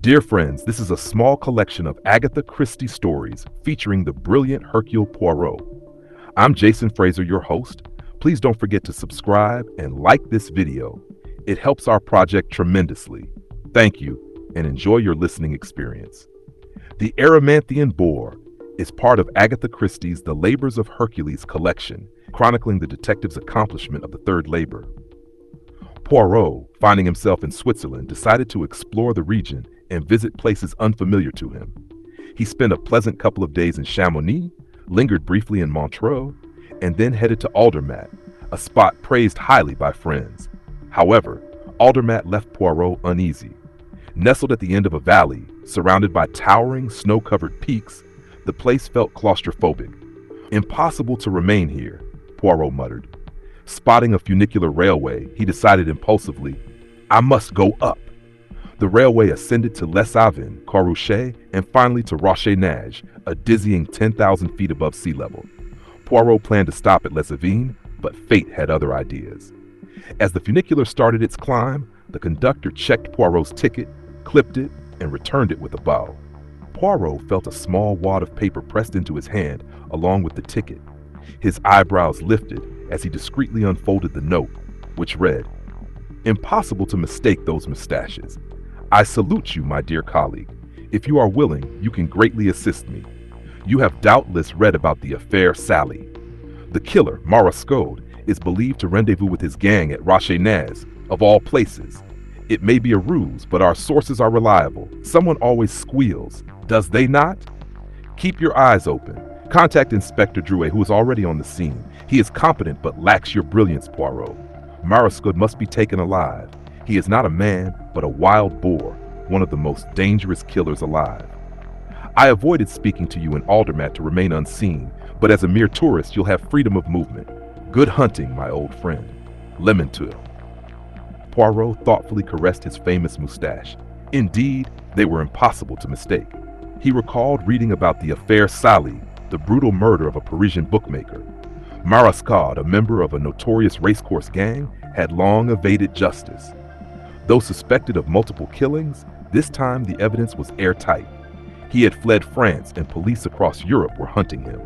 Dear friends, this is a small collection of Agatha Christie stories featuring the brilliant Hercule Poirot. I'm Jason Fraser, your host. Please don't forget to subscribe and like this video. It helps our project tremendously. Thank you, and enjoy your listening experience. The Erymanthian Boar is part of Agatha Christie's The Labors of Hercules collection, chronicling the detective's accomplishment of the third labor. Poirot, finding himself in Switzerland, decided to explore the region and visit places unfamiliar to him. He spent a pleasant couple of days in Chamonix, lingered briefly in Montreux, and then headed to Andermatt, a spot praised highly by friends. However, Andermatt left Poirot uneasy. Nestled at the end of a valley, surrounded by towering, snow-covered peaks, the place felt claustrophobic. Impossible to remain here, Poirot muttered. Spotting a funicular railway, he decided impulsively, I must go up. The railway ascended to Les Avens, Carouchet, and finally to Rocher-Nage, a dizzying 10,000 feet above sea level. Poirot planned to stop at Les Avens, but fate had other ideas. As the funicular started its climb, the conductor checked Poirot's ticket, clipped it, and returned it with a bow. Poirot felt a small wad of paper pressed into his hand along with the ticket. His eyebrows lifted as he discreetly unfolded the note, which read, Impossible to mistake those mustaches. I salute you, my dear colleague. If you are willing, you can greatly assist me. You have doubtless read about the affair Sally. The killer, Marascode, is believed to rendezvous with his gang at Rocher-Nage, of all places. It may be a ruse, but our sources are reliable. Someone always squeals, does they not? Keep your eyes open. Contact Inspector Drouet, who is already on the scene. He is competent but lacks your brilliance, Poirot. Marascode must be taken alive. He is not a man, but a wild boar, one of the most dangerous killers alive. I avoided speaking to you in Andermatt to remain unseen, but as a mere tourist, you'll have freedom of movement. Good hunting, my old friend. Lemontuil. Poirot thoughtfully caressed his famous mustache. Indeed, they were impossible to mistake. He recalled reading about the affair Sally, the brutal murder of a Parisian bookmaker. Marascode, a member of a notorious racecourse gang, had long evaded justice. Though suspected of multiple killings, this time the evidence was airtight. He had fled France and police across Europe were hunting him.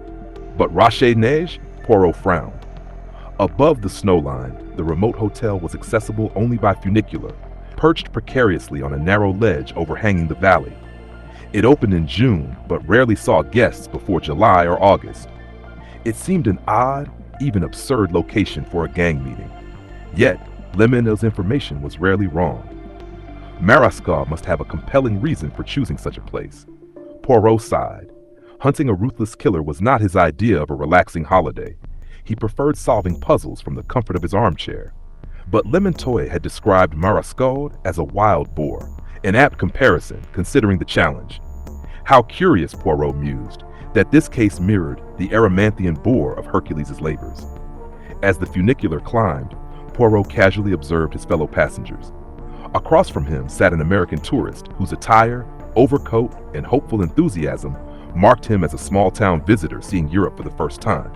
But Rocher-Nage? Poirot frowned. Above the snowline, the remote hotel was accessible only by funicular, perched precariously on a narrow ledge overhanging the valley. It opened in June, but rarely saw guests before July or August. It seemed an odd, even absurd location for a gang meeting. Yet, Lemonel's information was rarely wrong. Marascode must have a compelling reason for choosing such a place. Poirot sighed. Hunting a ruthless killer was not his idea of a relaxing holiday. He preferred solving puzzles from the comfort of his armchair. But Lemontoy had described Marascode as a wild boar, an apt comparison considering the challenge. How curious, Poirot mused, that this case mirrored the Erymanthian Boar of Hercules' labors. As the funicular climbed, Poirot casually observed his fellow passengers. Across from him sat an American tourist whose attire, overcoat, and hopeful enthusiasm marked him as a small-town visitor seeing Europe for the first time.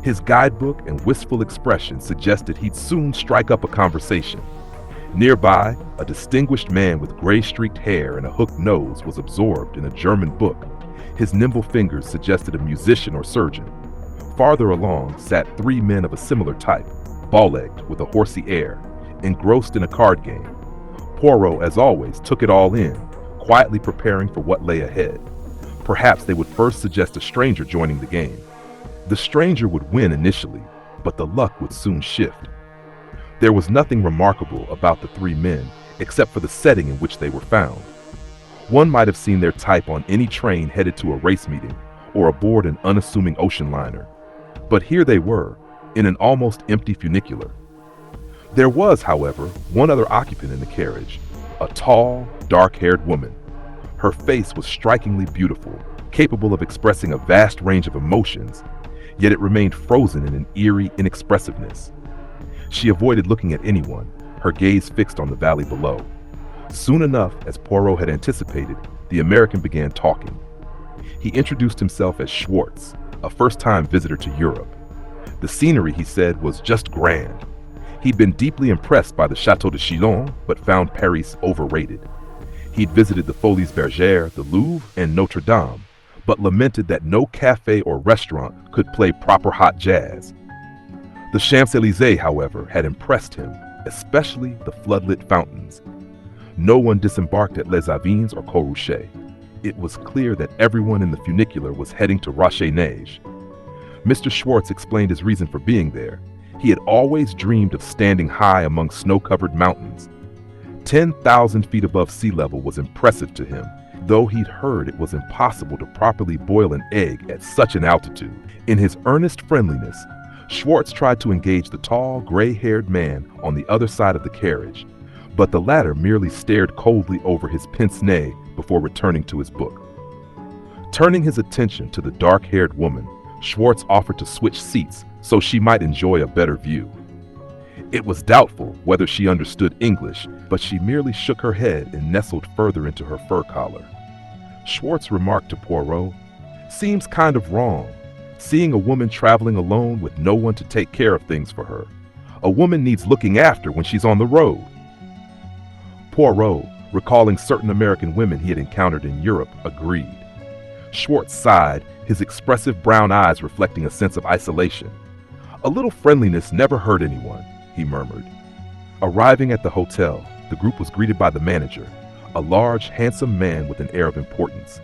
His guidebook and wistful expression suggested he'd soon strike up a conversation. Nearby, a distinguished man with gray-streaked hair and a hooked nose was absorbed in a German book. His nimble fingers suggested a musician or surgeon. Farther along sat three men of a similar type, ball-legged with a horsey air, engrossed in a card game. Poirot, as always, took it all in, quietly preparing for what lay ahead. Perhaps they would first suggest a stranger joining the game. The stranger would win initially, but the luck would soon shift. There was nothing remarkable about the three men, except for the setting in which they were found. One might have seen their type on any train headed to a race meeting, or aboard an unassuming ocean liner. But here they were, in an almost empty funicular. There was, however, one other occupant in the carriage, a tall, dark-haired woman. Her face was strikingly beautiful, capable of expressing a vast range of emotions, yet it remained frozen in an eerie inexpressiveness. She avoided looking at anyone, her gaze fixed on the valley below. Soon enough, as Poirot had anticipated, the American began talking. He introduced himself as Schwartz, a first-time visitor to Europe. The scenery, he said, was just grand. He'd been deeply impressed by the Château de Chillon, but found Paris overrated. He'd visited the Folies Bergère, the Louvre, and Notre Dame, but lamented that no cafe or restaurant could play proper hot jazz. The Champs-Élysées, however, had impressed him, especially the floodlit fountains. No one disembarked at Les Avines or Courroucée. It was clear that everyone in the funicular was heading to Rocher-Neige. Mr. Schwartz explained his reason for being there. He had always dreamed of standing high among snow-covered mountains. 10,000 feet above sea level was impressive to him, though he'd heard it was impossible to properly boil an egg at such an altitude. In his earnest friendliness, Schwartz tried to engage the tall, gray-haired man on the other side of the carriage, but the latter merely stared coldly over his pince-nez before returning to his book. Turning his attention to the dark-haired woman, Schwartz offered to switch seats so she might enjoy a better view. It was doubtful whether she understood English, but she merely shook her head and nestled further into her fur collar. Schwartz remarked to Poirot, "Seems kind of wrong, seeing a woman traveling alone with no one to take care of things for her. A woman needs looking after when she's on the road." Poirot, recalling certain American women he had encountered in Europe, agreed. Schwartz sighed, his expressive brown eyes reflecting a sense of isolation. "A little friendliness never hurt anyone," he murmured. Arriving at the hotel, the group was greeted by the manager, a large, handsome man with an air of importance.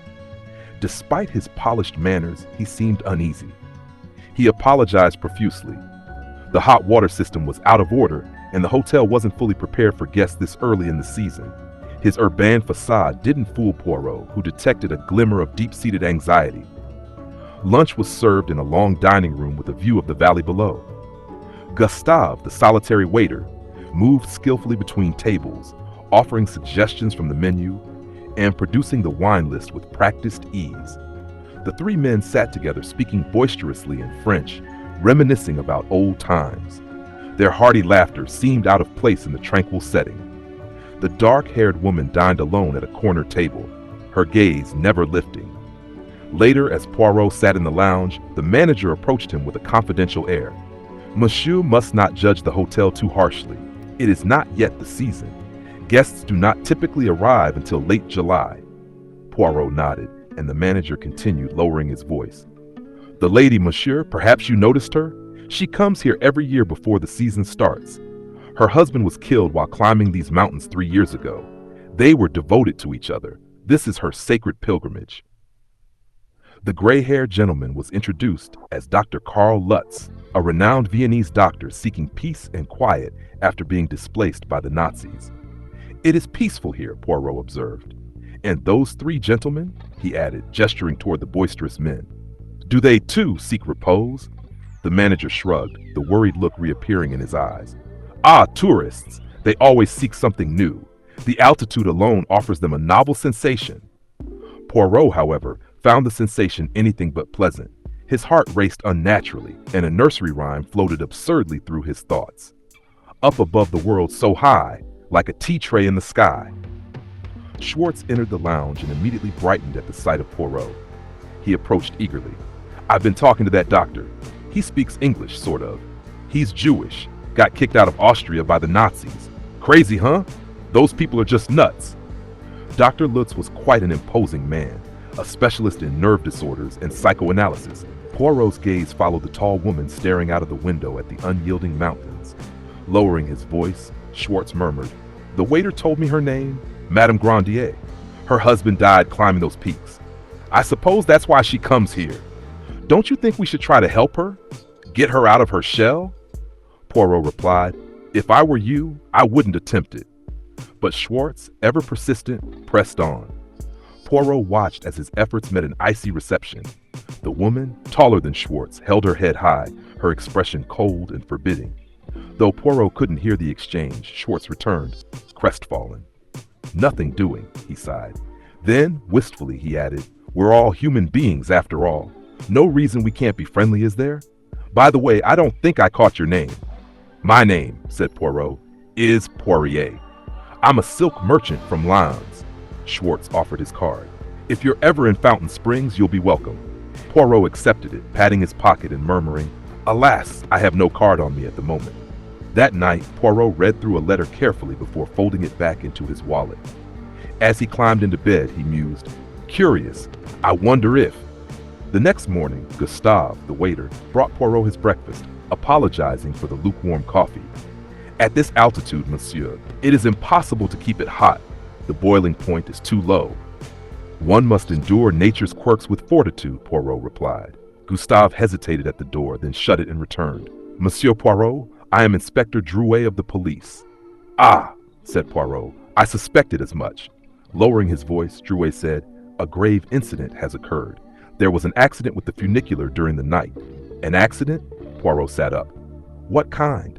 Despite his polished manners, he seemed uneasy. He apologized profusely. The hot water system was out of order, and the hotel wasn't fully prepared for guests this early in the season. His urbane facade didn't fool Poirot, who detected a glimmer of deep-seated anxiety. Lunch was served in a long dining room with a view of the valley below. Gustave, the solitary waiter, moved skillfully between tables, offering suggestions from the menu and producing the wine list with practiced ease. The three men sat together speaking boisterously in French, reminiscing about old times. Their hearty laughter seemed out of place in the tranquil setting. The dark-haired woman dined alone at a corner table, her gaze never lifting. Later, as Poirot sat in the lounge, the manager approached him with a confidential air. "Monsieur must not judge the hotel too harshly. It is not yet the season. Guests do not typically arrive until late July." Poirot nodded, and the manager continued, lowering his voice. "The lady, monsieur, perhaps you noticed her? She comes here every year before the season starts. Her husband was killed while climbing these mountains 3 years ago. They were devoted to each other. This is her sacred pilgrimage." The gray-haired gentleman was introduced as Dr. Karl Lutz, a renowned Viennese doctor seeking peace and quiet after being displaced by the Nazis. "It is peaceful here," Poirot observed. "And those 3 gentlemen," he added, gesturing toward the boisterous men, "do they too seek repose?" The manager shrugged, the worried look reappearing in his eyes. "Ah, tourists! They always seek something new. The altitude alone offers them a novel sensation." Poirot, however, found the sensation anything but pleasant. His heart raced unnaturally, and a nursery rhyme floated absurdly through his thoughts. "Up above the world so high, like a tea tray in the sky." Schwartz entered the lounge and immediately brightened at the sight of Poirot. He approached eagerly. "I've been talking to that doctor. He speaks English, sort of. He's Jewish, got kicked out of Austria by the Nazis. Crazy, huh? Those people are just nuts." Dr. Lutz was quite an imposing man, a specialist in nerve disorders and psychoanalysis. Poirot's gaze followed the tall woman staring out of the window at the unyielding mountains. Lowering his voice, Schwartz murmured, "The waiter told me her name, Madame Grandier. Her husband died climbing those peaks. I suppose that's why she comes here. Don't you think we should try to help her? Get her out of her shell?" Poirot replied, "If I were you, I wouldn't attempt it." But Schwartz, ever persistent, pressed on. Poirot watched as his efforts met an icy reception. The woman, taller than Schwartz, held her head high, her expression cold and forbidding. Though Poirot couldn't hear the exchange, Schwartz returned, crestfallen. "Nothing doing," he sighed. Then, wistfully, he added, "We're all human beings after all. No reason we can't be friendly, is there? By the way, I don't think I caught your name." "My name," said Poirot, "is Poirier. I'm a silk merchant from Lens." Schwartz offered his card. "If you're ever in Fountain Springs, you'll be welcome." Poirot accepted it, patting his pocket and murmuring, "Alas, I have no card on me at the moment." That night, Poirot read through a letter carefully before folding it back into his wallet. As he climbed into bed, he mused, "Curious, I wonder if..." The next morning, Gustave, the waiter, brought Poirot his breakfast, apologizing for the lukewarm coffee. "At this altitude, monsieur, it is impossible to keep it hot. The boiling point is too low." "One must endure nature's quirks with fortitude," Poirot replied. Gustave hesitated at the door, then shut it and returned. "Monsieur Poirot, I am Inspector Drouet of the police." "Ah," said Poirot, "I suspected as much." Lowering his voice, Drouet said, "A grave incident has occurred. There was an accident with the funicular during the night." "An accident?" Poirot sat up. "What kind?"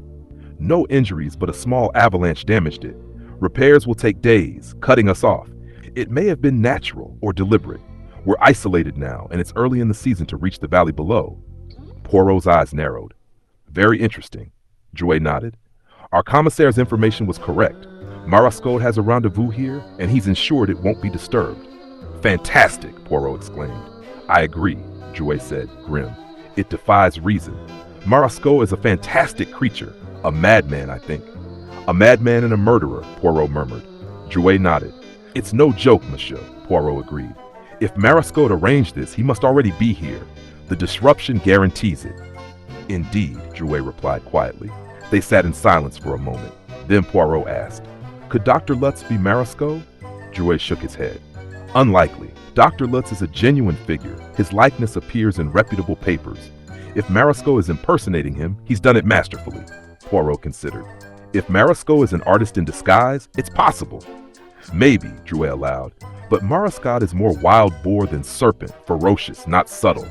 "No injuries, but a small avalanche damaged it. Repairs will take days, cutting us off. It may have been natural or deliberate. We're isolated now, and it's early in the season to reach the valley below." Poirot's eyes narrowed. "Very interesting." Drouet nodded. "Our commissaire's information was correct. Marascode has a rendezvous here, and he's ensured it won't be disturbed." "Fantastic!" Poirot exclaimed. "I agree," Drouet said, grim. "It defies reason. Marascode is a fantastic creature. A madman, I think." "A madman and a murderer," Poirot murmured. Drouet nodded. "It's no joke, monsieur," Poirot agreed. "If Marascode arranged this, he must already be here. The disruption guarantees it." "Indeed," Drouet replied quietly. They sat in silence for a moment. Then Poirot asked, "Could Dr. Lutz be Marascode?" Drouet shook his head. "Unlikely. Dr. Lutz is a genuine figure. His likeness appears in reputable papers. If Marascode is impersonating him, he's done it masterfully." Poirot considered. "If Marascode is an artist in disguise, it's possible." "Maybe," Drouet allowed, "but Marascode is more wild boar than serpent, ferocious, not subtle."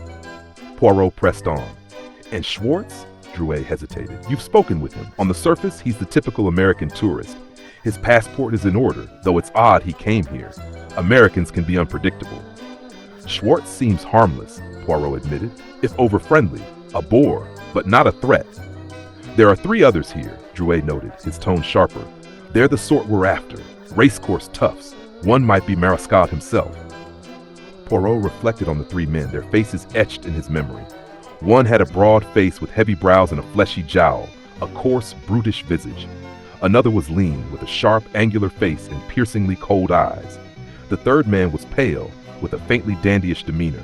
Poirot pressed on. "And Schwartz?" Drouet hesitated. "You've spoken with him. On the surface, he's the typical American tourist. His passport is in order, though it's odd he came here. Americans can be unpredictable." "Schwartz seems harmless," Poirot admitted, "if over-friendly. A bore, but not a threat." "There are 3 others here," Drouet noted, his tone sharper. "They're the sort we're after. Racecourse toughs. One might be Marascode himself." Poirot reflected on the 3 men, their faces etched in his memory. One had a broad face with heavy brows and a fleshy jowl, a coarse, brutish visage. Another was lean, with a sharp, angular face and piercingly cold eyes. The third man was pale, with a faintly dandyish demeanor.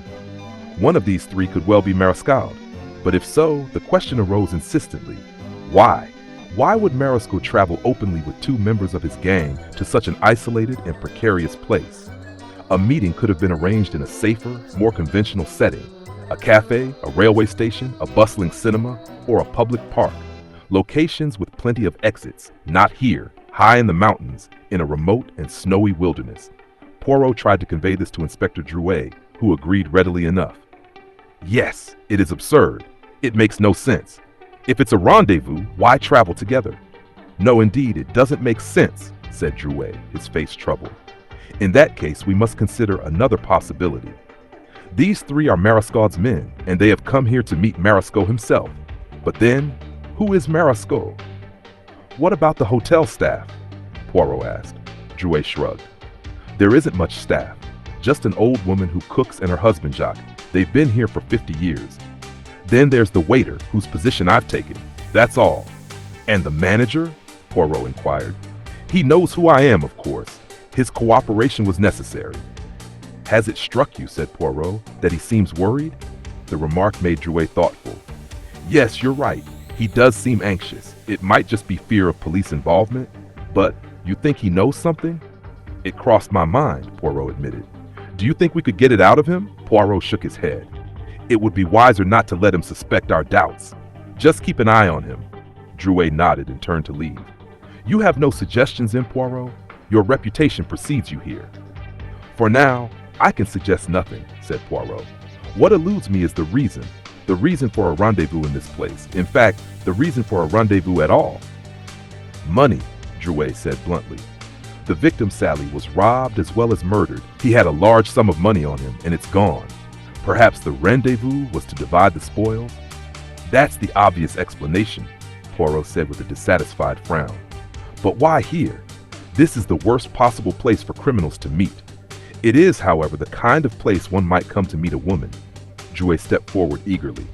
One of these 3 could well be Marascode. But if so, the question arose insistently. Why? Why would Marascode travel openly with 2 members of his gang to such an isolated and precarious place? A meeting could have been arranged in a safer, more conventional setting. A cafe, a railway station, a bustling cinema, or a public park. Locations with plenty of exits, not here, high in the mountains, in a remote and snowy wilderness. Poirot tried to convey this to Inspector Drouet, who agreed readily enough. "Yes, it is absurd. It makes no sense. If it's a rendezvous, why travel together?" "No, indeed, it doesn't make sense," said Drouet, his face troubled. "In that case, we must consider another possibility. These 3 are Marascode's men, and they have come here to meet Marascode himself. But then, who is Marascode?" "What about the hotel staff?" Poirot asked. Drouet shrugged. "There isn't much staff. Just an old woman who cooks and her husband Jacques. They've been here for 50 years. Then there's the waiter, whose position I've taken. That's all." "And the manager?" Poirot inquired. "He knows who I am, of course. His cooperation was necessary." "Has it struck you," said Poirot, "that he seems worried?" The remark made Drouet thoughtful. "Yes, you're right. He does seem anxious. It might just be fear of police involvement. But you think he knows something?" "It crossed my mind," Poirot admitted. "Do you think we could get it out of him?" Poirot shook his head. "It would be wiser not to let him suspect our doubts. Just keep an eye on him." Drouet nodded and turned to leave. "You have no suggestions in, Poirot? Your reputation precedes you here." "For now, I can suggest nothing," said Poirot. "What eludes me is the reason for a rendezvous in this place. In fact, the reason for a rendezvous at all." "Money," Drouet said bluntly. "The victim, Sally, was robbed as well as murdered. He had a large sum of money on him, and it's gone. Perhaps the rendezvous was to divide the spoils?" "That's the obvious explanation," Poirot said with a dissatisfied frown. "But why here? This is the worst possible place for criminals to meet. It is, however, the kind of place one might come to meet a woman." Drouet stepped forward eagerly.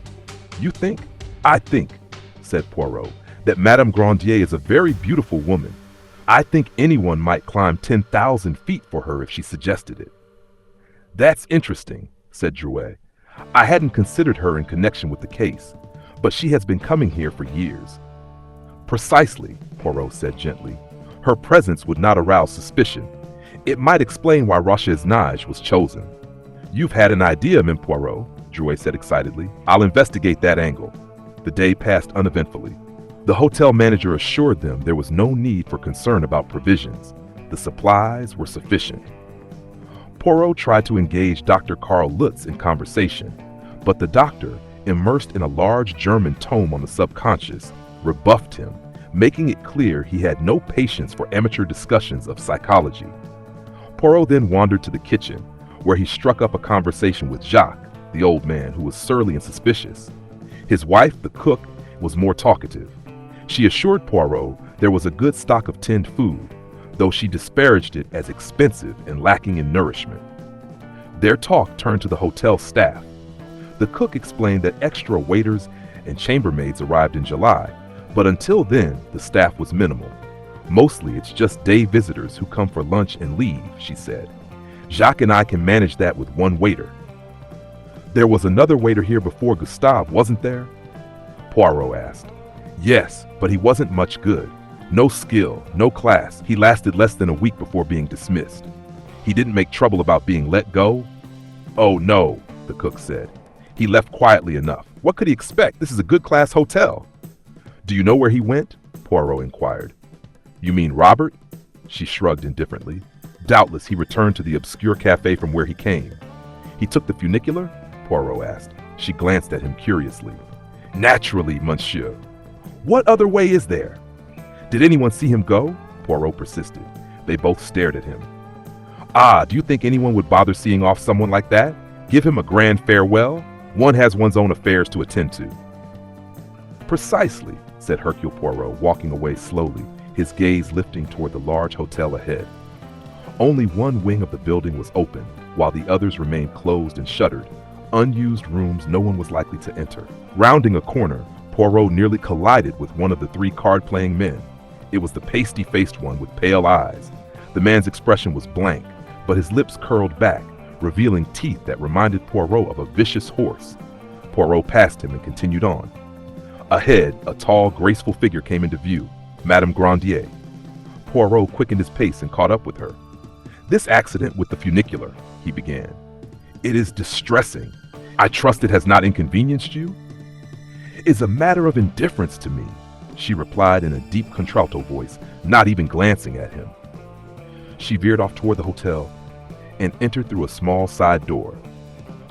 "You think?" "I think," said Poirot, "that Madame Grandier is a very beautiful woman. I think anyone might climb 10,000 feet for her if she suggested it. That's interesting, said Drouet. I hadn't considered her in connection with the case, but she has been coming here for years. Precisely, Poirot said gently. Her presence would not arouse suspicion. It might explain why Rochesnage was chosen. You've had an idea, M. Poirot, Drouet said excitedly. I'll investigate that angle. The day passed uneventfully. The hotel manager assured them there was no need for concern about provisions. The supplies were sufficient. Poirot tried to engage Dr. Karl Lutz in conversation, but the doctor, immersed in a large German tome on the subconscious, rebuffed him, making it clear he had no patience for amateur discussions of psychology. Poirot then wandered to the kitchen, where he struck up a conversation with Jacques, the old man who was surly and suspicious. His wife, the cook, was more talkative. She assured Poirot there was a good stock of tinned food, though she disparaged it as expensive and lacking in nourishment. Their talk turned to the hotel staff. The cook explained that extra waiters and chambermaids arrived in July, but until then, the staff was minimal. Mostly it's just day visitors who come for lunch and leave, she said. Jacques and I can manage that with one waiter. There was another waiter here before Gustave, wasn't there? Poirot asked. Yes, but he wasn't much good. No skill, no class. He lasted less than a week before being dismissed. He didn't make trouble about being let go? Oh no, the cook said. He left quietly enough. What could he expect? This is a good-class hotel. Do you know where he went? Poirot inquired. You mean Robert? She shrugged indifferently. Doubtless he returned to the obscure cafe from where he came. He took the funicular? Poirot asked. She glanced at him curiously. Naturally, monsieur. What other way is there? Did anyone see him go? Poirot persisted. They both stared at him. Ah, do you think anyone would bother seeing off someone like that? Give him a grand farewell? One has one's own affairs to attend to. Precisely, said Hercule Poirot, walking away slowly, his gaze lifting toward the large hotel ahead. Only one wing of the building was open, while the others remained closed and shuttered, unused rooms no one was likely to enter. Rounding a corner, Poirot nearly collided with one of the three card-playing men. It was the pasty-faced one with pale eyes. The man's expression was blank, but his lips curled back, revealing teeth that reminded Poirot of a vicious horse. Poirot passed him and continued on. Ahead, a tall, graceful figure came into view, Madame Grandier. Poirot quickened his pace and caught up with her. This accident with the funicular, he began. It is distressing. I trust it has not inconvenienced you? Is a matter of indifference to me, she replied in a deep contralto voice, not even glancing at him. She veered off toward the hotel and entered through a small side door.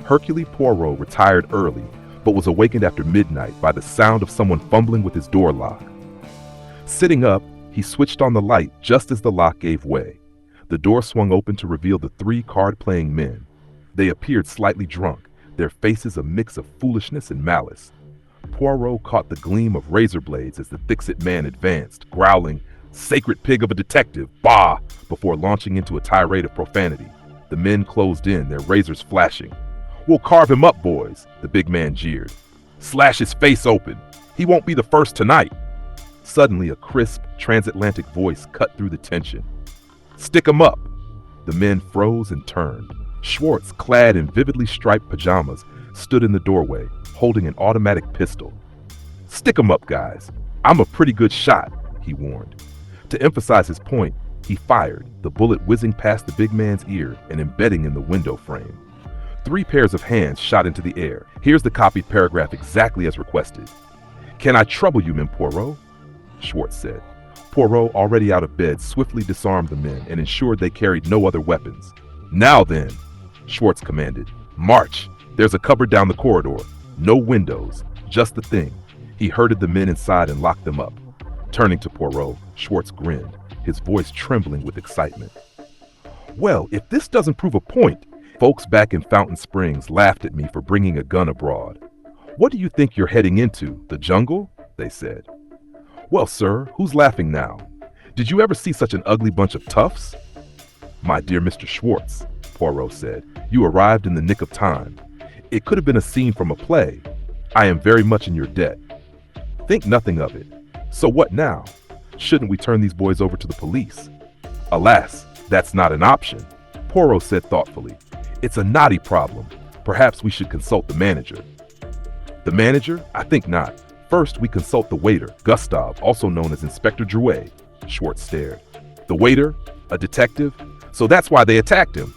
Hercule Poirot retired early, but was awakened after midnight by the sound of someone fumbling with his door lock. Sitting up, he switched on the light just as the lock gave way. The door swung open to reveal the three card-playing men. They appeared slightly drunk, their faces a mix of foolishness and malice. Poirot caught the gleam of razor blades as the thick-set man advanced, growling, "Sacred pig of a detective, bah!" before launching into a tirade of profanity. The men closed in, their razors flashing. "We'll carve him up, boys," the big man jeered. "Slash his face open. He won't be the first tonight." Suddenly, a crisp, transatlantic voice cut through the tension. "Stick him up." The men froze and turned. Schwartz, clad in vividly striped pajamas, stood in the doorway, holding an automatic pistol. "Stick 'em up, guys. I'm a pretty good shot," he warned. To emphasize his point, he fired, the bullet whizzing past the big man's ear and embedding in the window frame. 3 pairs of hands shot into the air. Here's the copied paragraph exactly as requested. "Can I trouble you, M. Poirot?" Schwartz said. Poirot, already out of bed, swiftly disarmed the men and ensured they carried no other weapons. "Now then," Schwartz commanded. "March! There's a cupboard down the corridor. No windows, just the thing." He herded the men inside and locked them up. Turning to Poirot, Schwartz grinned, his voice trembling with excitement. "Well, if this doesn't prove a point," folks back in Fountain Springs laughed at me for bringing a gun abroad. "What do you think you're heading into, the jungle?" they said. "Well, sir, who's laughing now? Did you ever see such an ugly bunch of toughs?" "My dear Mr. Schwartz," Poirot said, "you arrived in the nick of time. It could have been a scene from a play. I am very much in your debt. Think nothing of it. So what now? Shouldn't we turn these boys over to the police? Alas, that's not an option, Poirot said thoughtfully. It's a knotty problem. Perhaps we should consult the manager. The manager? I think not. First, we consult the waiter, Gustave, also known as Inspector Drouet. Schwartz stared. The waiter? A detective? So that's why they attacked him.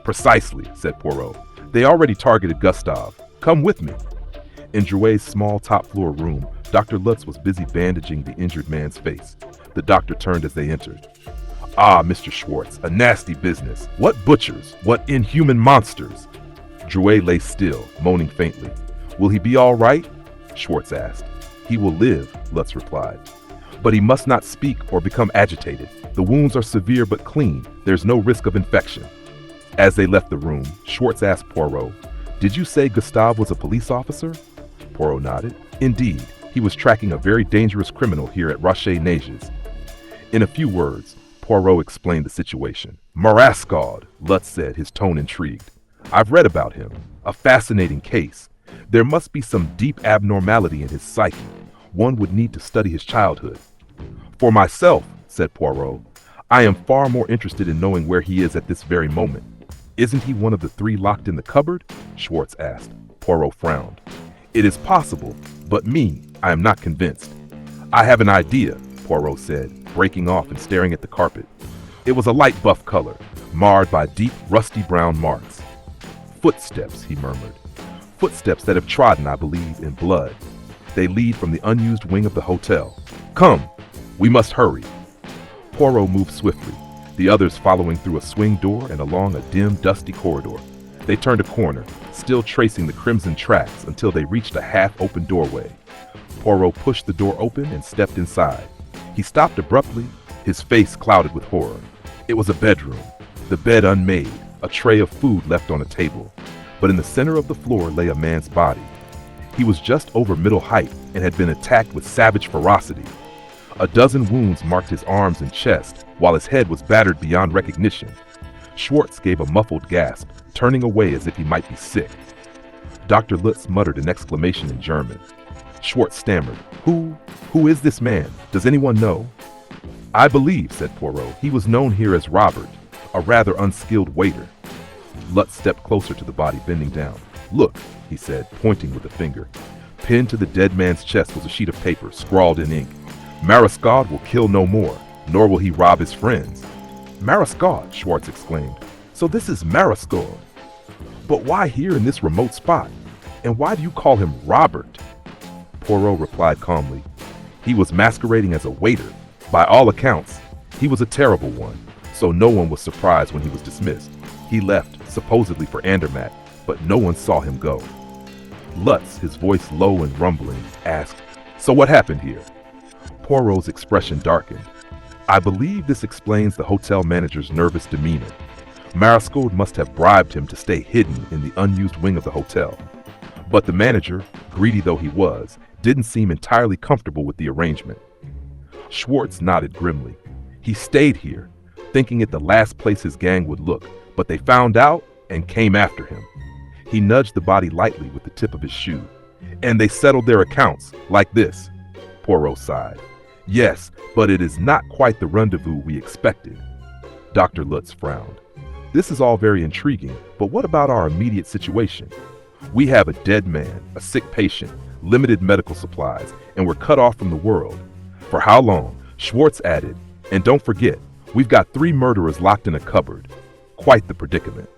Precisely, said Poirot. They already targeted Gustave. Come with me. In Drouet's small top-floor room, Dr. Lutz was busy bandaging the injured man's face. The doctor turned as they entered. Ah, Mr. Schwartz, a nasty business. What butchers, what inhuman monsters. Drouet lay still, moaning faintly. Will he be all right? Schwartz asked. He will live, Lutz replied. But he must not speak or become agitated. The wounds are severe but clean. There's no risk of infection. As they left the room, Schwartz asked Poirot, Did you say Gustave was a police officer? Poirot nodded. Indeed, he was tracking a very dangerous criminal here at Rocher-Nages. In a few words, Poirot explained the situation. Marascade, Lutz said, his tone intrigued. I've read about him. A fascinating case. There must be some deep abnormality in his psyche. One would need to study his childhood. For myself, said Poirot, I am far more interested in knowing where he is at this very moment. Isn't he one of the three locked in the cupboard? Schwartz asked. Poirot frowned. It is possible, but I am not convinced. I have an idea, Poirot said, breaking off and staring at the carpet. It was a light buff color, marred by deep, rusty brown marks. Footsteps, he murmured. Footsteps that have trodden, I believe, in blood. They lead from the unused wing of the hotel. Come, we must hurry. Poirot moved swiftly, the others following through a swing door and along a dim, dusty corridor. They turned a corner, still tracing the crimson tracks until they reached a half-open doorway. Poirot pushed the door open and stepped inside. He stopped abruptly, his face clouded with horror. It was a bedroom, the bed unmade, a tray of food left on a table. But in the center of the floor lay a man's body. He was just over middle height and had been attacked with savage ferocity. A dozen wounds marked his arms and chest, while his head was battered beyond recognition. Schwartz gave a muffled gasp, turning away as if he might be sick. Dr. Lutz muttered an exclamation in German. Schwartz stammered, Who is this man? Does anyone know? I believe, said Poirot, he was known here as Robert, a rather unskilled waiter. Lutz stepped closer to the body, bending down. Look, he said, pointing with a finger. Pinned to the dead man's chest was a sheet of paper, scrawled in ink. Marascade will kill no more, nor will he rob his friends. Marascade, Schwartz exclaimed. So this is Marascade. But why here in this remote spot? And why do you call him Robert? Poirot replied calmly. He was masquerading as a waiter. By all accounts, he was a terrible one, so no one was surprised when he was dismissed. He left, supposedly for Andermatt, but no one saw him go. Lutz, his voice low and rumbling, asked, So what happened here? Poirot's expression darkened. I believe this explains the hotel manager's nervous demeanor. Marascade must have bribed him to stay hidden in the unused wing of the hotel. But the manager, greedy though he was, didn't seem entirely comfortable with the arrangement. Schwartz nodded grimly. He stayed here, thinking it the last place his gang would look, but they found out and came after him. He nudged the body lightly with the tip of his shoe. And they settled their accounts, like this. Poirot sighed. Yes, but it is not quite the rendezvous we expected. Dr. Lutz frowned. This is all very intriguing, but what about our immediate situation? We have a dead man, a sick patient, limited medical supplies, and we're cut off from the world. For how long? Schwartz added. And don't forget, we've got 3 murderers locked in a cupboard. Quite the predicament.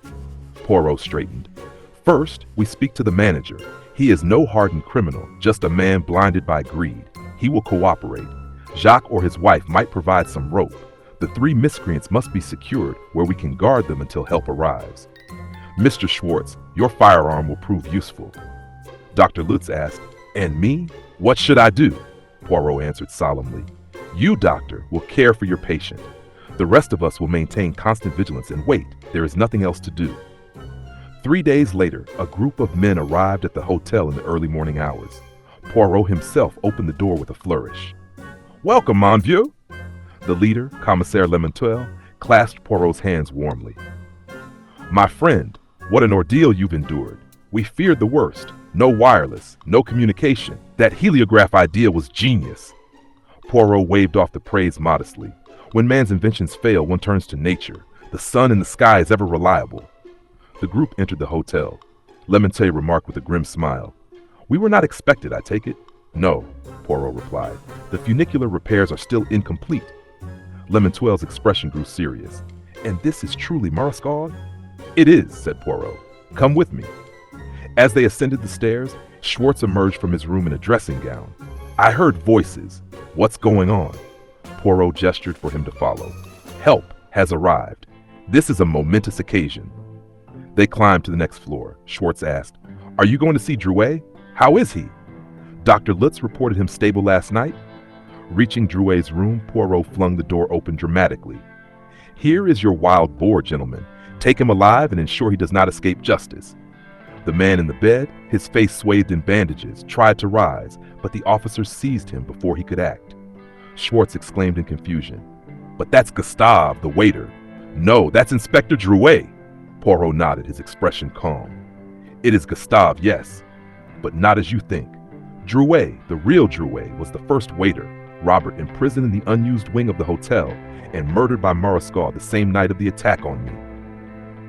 Poirot straightened. First, we speak to the manager. He is no hardened criminal, just a man blinded by greed. He will cooperate. Jacques or his wife might provide some rope. The 3 miscreants must be secured where we can guard them until help arrives. Mr. Schwartz, your firearm will prove useful. Dr. Lutz asked, And me? What should I do? Poirot answered solemnly. You, doctor, will care for your patient. The rest of us will maintain constant vigilance and wait. There is nothing else to do. 3 days later, a group of men arrived at the hotel in the early morning hours. Poirot himself opened the door with a flourish. Welcome, mon vieux. The leader, Commissaire Lemontel, clasped Poirot's hands warmly. My friend, what an ordeal you've endured. We feared the worst. No wireless, no communication. That heliograph idea was genius. Poirot waved off the praise modestly. When man's inventions fail, one turns to nature. The sun in the sky is ever reliable. The group entered the hotel. Lemaitre remarked with a grim smile. We were not expected, I take it? No, Poirot replied. The funicular repairs are still incomplete. Lemontoil's expression grew serious. And this is truly Marascade? It is, said Poirot. Come with me. As they ascended the stairs, Schwartz emerged from his room in a dressing gown. I heard voices. What's going on? Poirot gestured for him to follow. Help has arrived. This is a momentous occasion. They climbed to the next floor. Schwartz asked, Are you going to see Drouet? How is he? Dr. Lutz reported him stable last night. Reaching Drouet's room, Poirot flung the door open dramatically. Here is your wild boar, gentlemen. Take him alive and ensure he does not escape justice. The man in the bed, his face swathed in bandages, tried to rise, but the officers seized him before he could act. Schwartz exclaimed in confusion. But that's Gustave, the waiter. No, that's Inspector Drouet. Poirot nodded, his expression calm. It is Gustave, yes, but not as you think. Drouet, the real Drouet, was the first waiter, Robert, imprisoned in the unused wing of the hotel and murdered by Marascade the same night of the attack on me.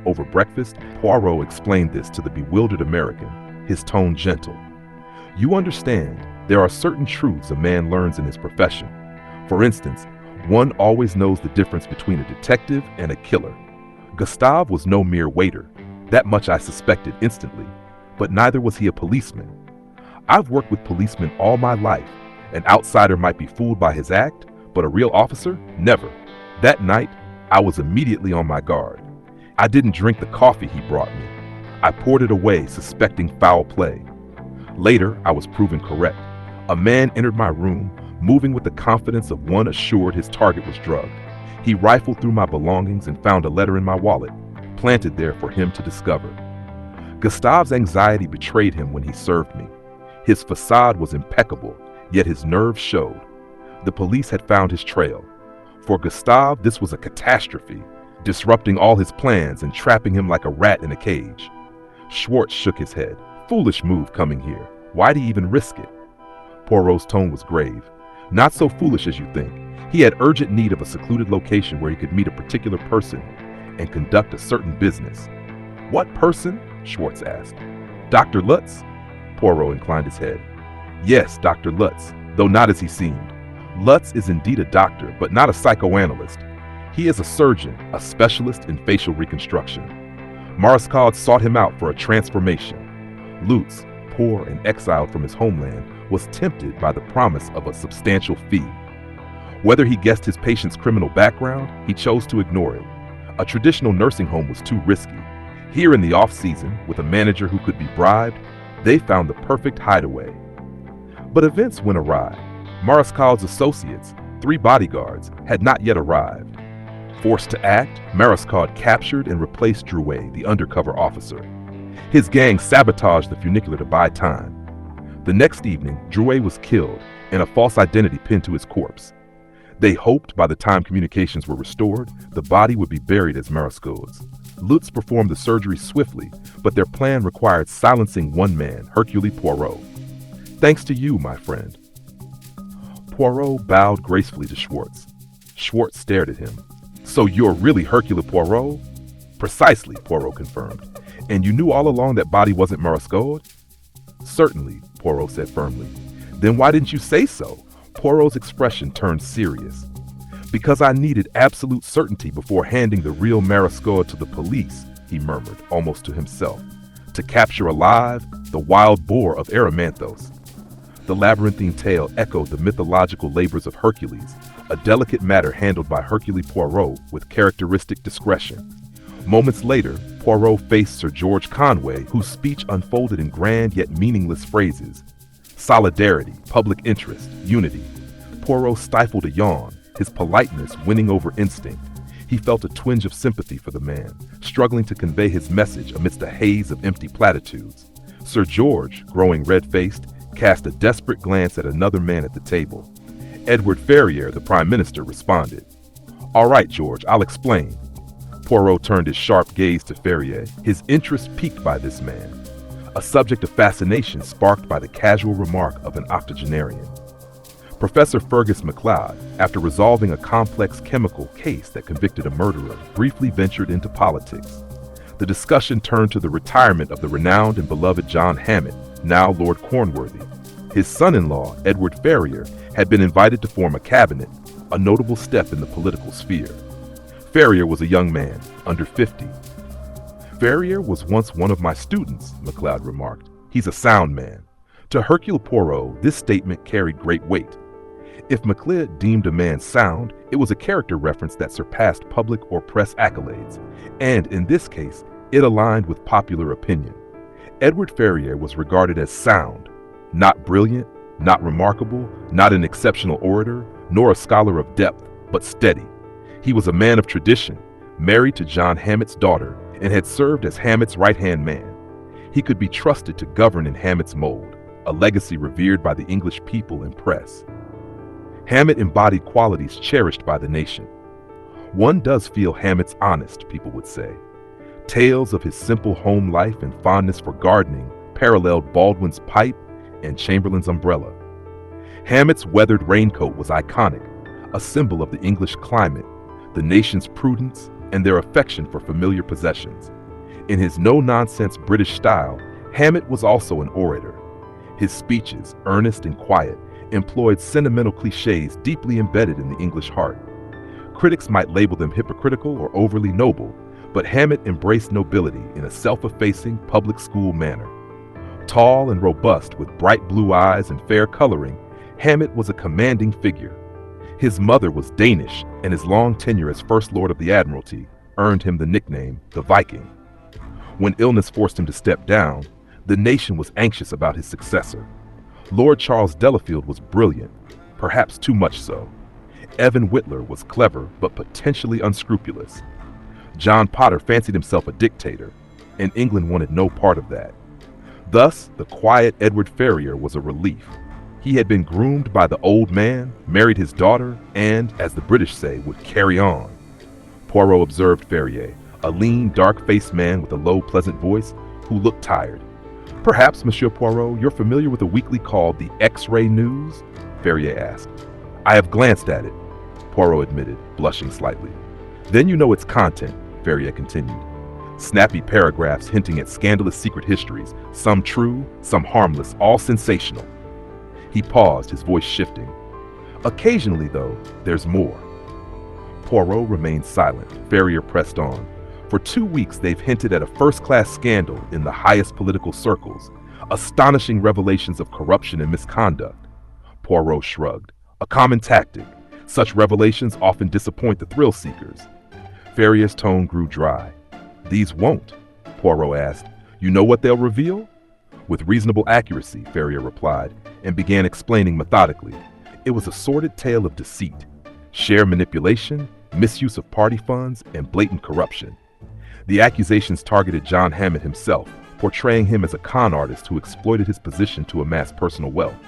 Over breakfast, Poirot explained this to the bewildered American, his tone gentle. You understand, there are certain truths a man learns in his profession. For instance, one always knows the difference between a detective and a killer. Gustave was no mere waiter. That much I suspected instantly, but neither was he a policeman. I've worked with policemen all my life. An outsider might be fooled by his act, but a real officer, never. That night, I was immediately on my guard. I didn't drink the coffee he brought me. I poured it away, suspecting foul play. Later, I was proven correct. A man entered my room, moving with the confidence of one assured his target was drugged. He rifled through my belongings and found a letter in my wallet, planted there for him to discover. Gustave's anxiety betrayed him when he served me. His facade was impeccable, yet his nerves showed. The police had found his trail. For Gustave, this was a catastrophe, disrupting all his plans and trapping him like a rat in a cage. Schwartz shook his head. Foolish move coming here. Why'd he even risk it? Poirot's tone was grave. Not so foolish as you think. He had urgent need of a secluded location where he could meet a particular person and conduct a certain business. What person? Schwartz asked. Dr. Lutz? Poirot inclined his head. Yes, Dr. Lutz, though not as he seemed. Lutz is indeed a doctor, but not a psychoanalyst. He is a surgeon, a specialist in facial reconstruction. Marascade sought him out for a transformation. Lutz, poor and exiled from his homeland, was tempted by the promise of a substantial fee. Whether he guessed his patient's criminal background, he chose to ignore it. A traditional nursing home was too risky. Here in the off-season, with a manager who could be bribed, they found the perfect hideaway. But events went awry. Marascade's associates, 3 bodyguards, had not yet arrived. Forced to act, Marascade captured and replaced Drouet, the undercover officer. His gang sabotaged the funicular to buy time. The next evening, Drouet was killed and a false identity pinned to his corpse. They hoped by the time communications were restored, the body would be buried as Marascade's. Lutz performed the surgery swiftly, but their plan required silencing one man, Hercule Poirot. Thanks to you, my friend. Poirot bowed gracefully to Schwartz. Schwartz stared at him. So you're really Hercule Poirot? Precisely, Poirot confirmed. And you knew all along that body wasn't Marascade? Certainly, Poirot said firmly. Then why didn't you say so? Poirot's expression turned serious. Because I needed absolute certainty before handing the real Marascade to the police, he murmured, almost to himself, to capture alive the wild boar of Erymanthos. The labyrinthine tale echoed the mythological labors of Hercules, a delicate matter handled by Hercule Poirot with characteristic discretion. Moments later, Poirot faced Sir George Conway, whose speech unfolded in grand yet meaningless phrases. Solidarity, public interest, unity. Poirot stifled a yawn, his politeness winning over instinct. He felt a twinge of sympathy for the man, struggling to convey his message amidst a haze of empty platitudes. Sir George, growing red-faced, cast a desperate glance at another man at the table. Edward Ferrier, the Prime Minister, responded. All right, George, I'll explain. Poirot turned his sharp gaze to Ferrier, his interest piqued by this man, a subject of fascination sparked by the casual remark of an octogenarian. Professor Fergus MacLeod, after resolving a complex chemical case that convicted a murderer, briefly ventured into politics. The discussion turned to the retirement of the renowned and beloved John Hammett, now Lord Cornworthy. His son-in-law, Edward Ferrier, had been invited to form a cabinet, a notable step in the political sphere. Ferrier was a young man, under 50. "Ferrier was once one of my students," MacLeod remarked. "He's a sound man." To Hercule Poirot, this statement carried great weight. If MacLeod deemed a man sound, it was a character reference that surpassed public or press accolades, and in this case, it aligned with popular opinion. Edward Ferrier was regarded as sound, not brilliant, not remarkable, not an exceptional orator, nor a scholar of depth, but steady. He was a man of tradition, married to John Hammett's daughter, and had served as Hammett's right-hand man. He could be trusted to govern in Hammett's mold, a legacy revered by the English people and press. Hammett embodied qualities cherished by the nation. One does feel Hammett's honest, people would say. Tales of his simple home life and fondness for gardening paralleled Baldwin's pipe and Chamberlain's umbrella. Hammett's weathered raincoat was iconic, a symbol of the English climate, the nation's prudence, and their affection for familiar possessions. In his no-nonsense British style, Hammett was also an orator. His speeches, earnest and quiet, employed sentimental cliches deeply embedded in the English heart. Critics might label them hypocritical or overly noble, but Hammett embraced nobility in a self-effacing public school manner. Tall and robust with bright blue eyes and fair coloring, Hammett was a commanding figure. His mother was Danish, and his long tenure as First Lord of the Admiralty earned him the nickname the Viking. When illness forced him to step down, the nation was anxious about his successor. Lord Charles Delafield was brilliant, perhaps too much so. Evan Whitler was clever but potentially unscrupulous. John Potter fancied himself a dictator, and England wanted no part of that. Thus, the quiet Edward Ferrier was a relief. He had been groomed by the old man, married his daughter, and, as the British say, would carry on. Poirot observed Ferrier, a lean, dark-faced man with a low, pleasant voice, who looked tired. "Perhaps, Monsieur Poirot, you're familiar with a weekly called the X-Ray News?" Ferrier asked. "I have glanced at it," Poirot admitted, blushing slightly. "Then you know its content," Ferrier continued. Snappy paragraphs hinting at scandalous secret histories, some true, some harmless, all sensational. He paused, his voice shifting. "Occasionally, though, there's more." Poirot remained silent. Ferrier pressed on. "For 2 weeks they've hinted at a first-class scandal in the highest political circles, astonishing revelations of corruption and misconduct." Poirot shrugged. "A common tactic. Such revelations often disappoint the thrill-seekers." Ferrier's tone grew dry. "These won't," Poirot asked. "You know what they'll reveal?" "With reasonable accuracy," Ferrier replied, and began explaining methodically. It was a sordid tale of deceit, share manipulation, misuse of party funds, and blatant corruption. The accusations targeted John Hammett himself, portraying him as a con artist who exploited his position to amass personal wealth.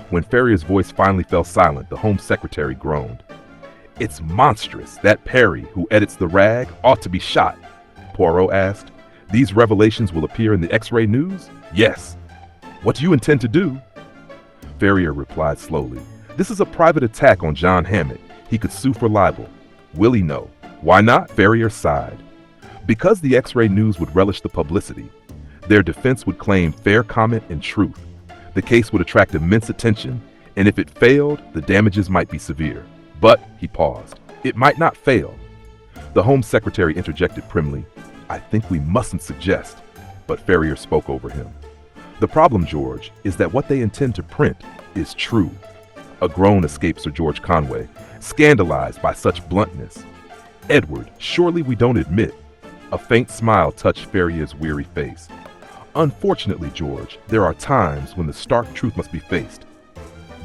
When Ferrier's voice finally fell silent, the Home Secretary groaned. "It's monstrous. That Perry, who edits the rag, ought to be shot." Poirot asked. "These revelations will appear in the X-Ray News?" "Yes." "What do you intend to do?" Ferrier replied slowly. "This is a private attack on John Hammett. He could sue for libel." "Will he know?" "Why not?" Ferrier sighed. "Because the X-Ray News would relish the publicity. Their defense would claim fair comment and truth. The case would attract immense attention, and if it failed, the damages might be severe. But," he paused, "it might not fail." The Home Secretary interjected primly, "I think we mustn't suggest," but Ferrier spoke over him. "The problem, George, is that what they intend to print is true." A groan escaped Sir George Conway, scandalized by such bluntness. "Edward, surely we don't admit." A faint smile touched Ferrier's weary face. "Unfortunately, George, there are times when the stark truth must be faced."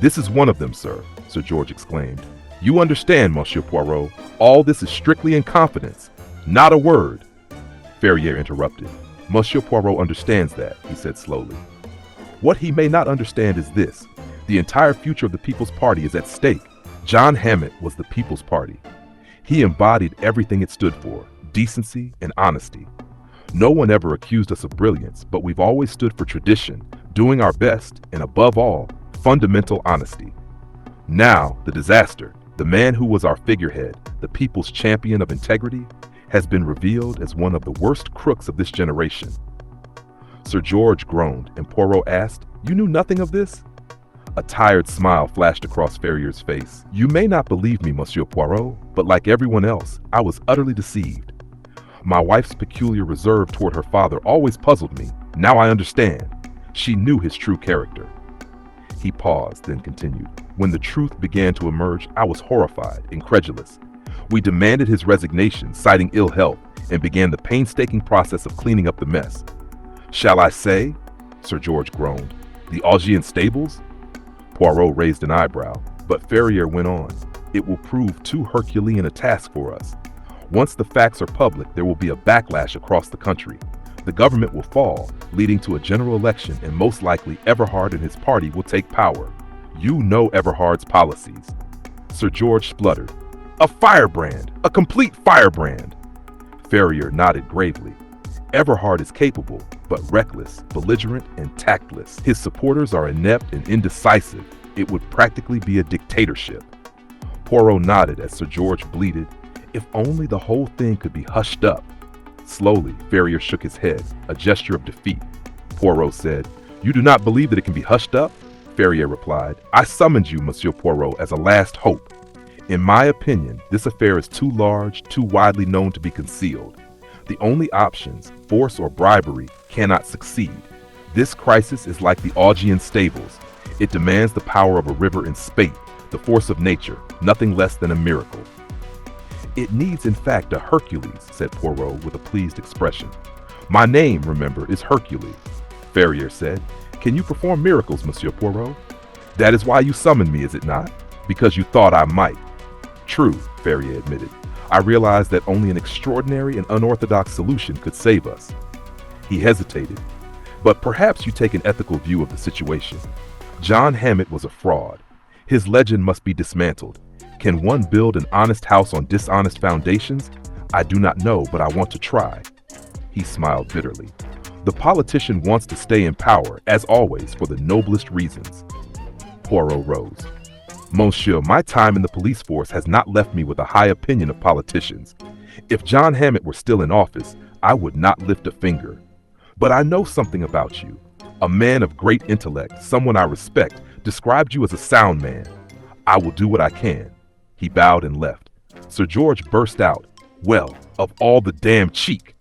"This is one of them, sir," Sir George exclaimed. "You understand, Monsieur Poirot, all this is strictly in confidence. Not a word." Ferrier interrupted. "Monsieur Poirot understands that," he said slowly. "What he may not understand is this. The entire future of the People's Party is at stake. John Hammett was the People's Party. He embodied everything it stood for, decency and honesty. No one ever accused us of brilliance, but we've always stood for tradition, doing our best, and above all, fundamental honesty." Now, the disaster, the man who was our figurehead, the people's champion of integrity, has been revealed as one of the worst crooks of this generation. Sir George groaned, and Poirot asked, "You knew nothing of this?" A tired smile flashed across Ferrier's face. "You may not believe me, Monsieur Poirot, but like everyone else, I was utterly deceived. My wife's peculiar reserve toward her father always puzzled me. Now I understand. She knew his true character." He paused, then continued. "When the truth began to emerge, I was horrified, incredulous. We demanded his resignation, citing ill health, and began the painstaking process of cleaning up the mess. Shall I say," Sir George groaned, "the Augean stables?" Poirot raised an eyebrow, but Ferrier went on. "It will prove too Herculean a task for us. Once the facts are public, there will be a backlash across the country. The government will fall, leading to a general election, and most likely Everhard and his party will take power. You know Everhard's policies." Sir George spluttered. "A firebrand! A complete firebrand!" Ferrier nodded gravely. "Everhard is capable, but reckless, belligerent, and tactless. His supporters are inept and indecisive. It would practically be a dictatorship." Poirot nodded as Sir George bleated, "If only the whole thing could be hushed up." Slowly, Ferrier shook his head, a gesture of defeat. Poirot said, "You do not believe that it can be hushed up?" Ferrier replied, "I summoned you, Monsieur Poirot, as a last hope. In my opinion, this affair is too large, too widely known to be concealed. The only options, force or bribery, cannot succeed. This crisis is like the Augean stables. It demands the power of a river in spate, the force of nature, nothing less than a miracle." "It needs, in fact, a Hercules," said Poirot with a pleased expression. "My name, remember, is Hercule." Ferrier said, "Can you perform miracles, Monsieur Poirot?" "That is why you summoned me, is it not? Because you thought I might." "True," Ferrier admitted. "I realized that only an extraordinary and unorthodox solution could save us." He hesitated. "But perhaps you take an ethical view of the situation. John Hammett was a fraud. His legend must be dismantled. Can one build an honest house on dishonest foundations? I do not know, but I want to try." He smiled bitterly. "The politician wants to stay in power, as always, for the noblest reasons." Poirot rose. "Monsieur, my time in the police force has not left me with a high opinion of politicians. If John Hammett were still in office, I would not lift a finger. But I know something about you. A man of great intellect, someone I respect, described you as a sound man. I will do what I can." He bowed and left. Sir George burst out, "Well, of all the damn cheek!"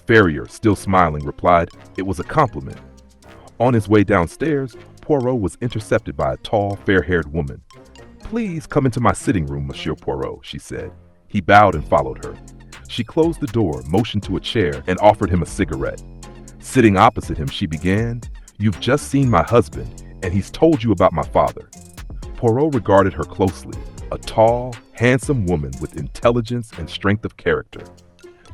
Ferrier, still smiling, replied, "It was a compliment." On his way downstairs, Poirot was intercepted by a tall, fair-haired woman. "Please come into my sitting room, Monsieur Poirot," she said. He bowed and followed her. She closed the door, motioned to a chair, and offered him a cigarette. Sitting opposite him, she began, "You've just seen my husband, and he's told you about my father." Poirot regarded her closely, a tall, handsome woman with intelligence and strength of character.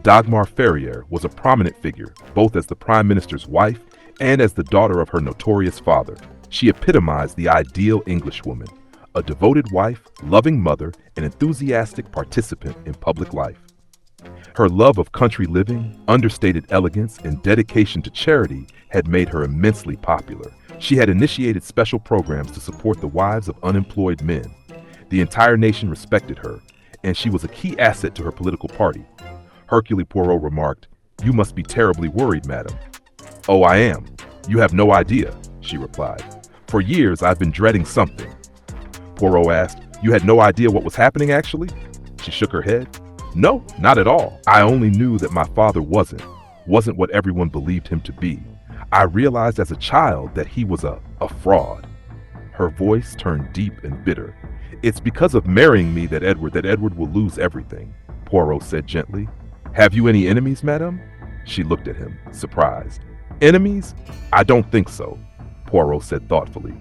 Dagmar Ferrier was a prominent figure, both as the Prime Minister's wife and as the daughter of her notorious father. She epitomized the ideal Englishwoman, a devoted wife, loving mother, and enthusiastic participant in public life. Her love of country living, understated elegance, and dedication to charity had made her immensely popular. She had initiated special programs to support the wives of unemployed men. The entire nation respected her, and she was a key asset to her political party. Hercule Poirot remarked, "You must be terribly worried, madam." "Oh, I am. You have no idea," she replied. "For years I've been dreading something." Poirot asked, "You had no idea what was happening, actually?" She shook her head. "No, not at all. I only knew that my father wasn't what everyone believed him to be. I realized as a child that he was a fraud." Her voice turned deep and bitter. "It's because of marrying me that Edward will lose everything," Poirot said gently. "Have you any enemies, madame?" She looked at him, surprised. "Enemies? I don't think so," Poirot said thoughtfully.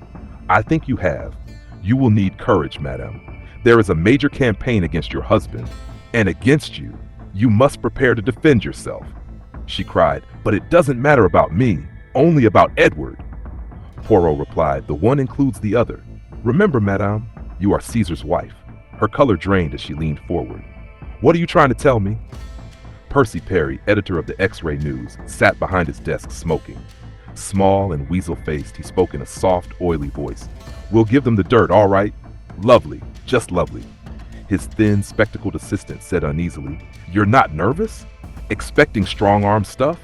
"I think you have. You will need courage, madame. There is a major campaign against your husband, and against you. You must prepare to defend yourself." She cried, "But it doesn't matter about me, only about Edward." Poirot replied, "The one includes the other. Remember, madame, you are Caesar's wife." Her color drained as she leaned forward. "What are you trying to tell me?" Percy Perry, editor of the X-Ray News, sat behind his desk smoking. Small and weasel-faced, he spoke in a soft, oily voice. "We'll give them the dirt, all right. Lovely, just lovely. His thin, spectacled assistant said uneasily. You're not nervous? Expecting strong-arm stuff?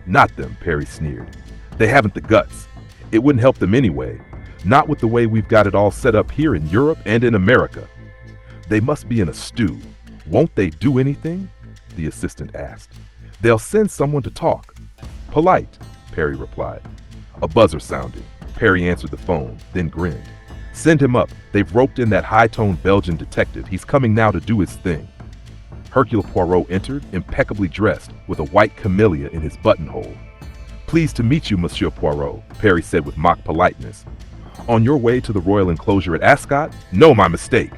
Not them, Perry sneered. They haven't the guts. It wouldn't help them anyway. Not with the way we've got it all set up here in Europe and in America. They must be in a stew. Won't they do anything? The assistant asked. They'll send someone to talk. Polite, Perry replied. A buzzer sounded. Perry answered the phone, then grinned. Send him up. They've roped in that high-toned Belgian detective. He's coming now to do his thing. Hercule Poirot entered, impeccably dressed, with a white camellia in his buttonhole. Pleased to meet you, Monsieur Poirot, Perry said with mock politeness. On your way to the royal enclosure at Ascot? No, my mistake,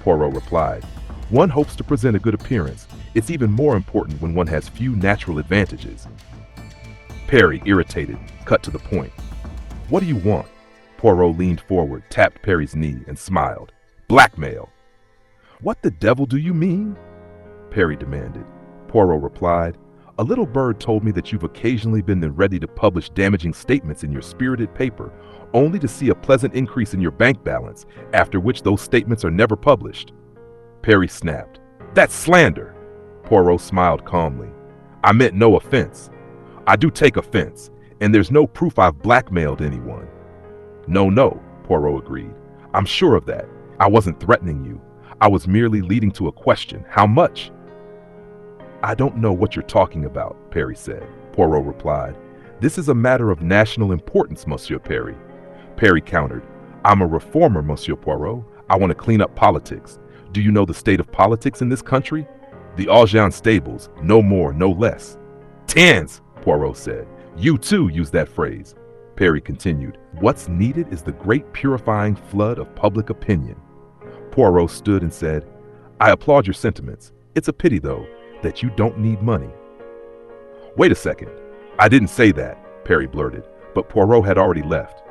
Poirot replied. One hopes to present a good appearance. It's even more important when one has few natural advantages. Perry, irritated, cut to the point. What do you want? Poirot leaned forward, tapped Perry's knee, and smiled. Blackmail. What the devil do you mean? Perry demanded. Poirot replied, a little bird told me that you've occasionally been ready to publish damaging statements in your spirited paper, only to see a pleasant increase in your bank balance, after which those statements are never published. Perry snapped. That's slander. Poirot smiled calmly. I meant no offense. I do take offense, and there's no proof I've blackmailed anyone. No, Poirot agreed. I'm sure of that. I wasn't threatening you. I was merely leading to a question. How much? I don't know what you're talking about, Perry said. Poirot replied. This is a matter of national importance, Monsieur Perry. Perry countered. I'm a reformer, Monsieur Poirot. I want to clean up politics. Do you know the state of politics in this country? The Agen stables, no more, no less. Tens, Poirot said. You too use that phrase. Perry continued. What's needed is the great purifying flood of public opinion. Poirot stood and said, I applaud your sentiments. It's a pity, though, that you don't need money. Wait a second. I didn't say that, Perry blurted, but Poirot had already left.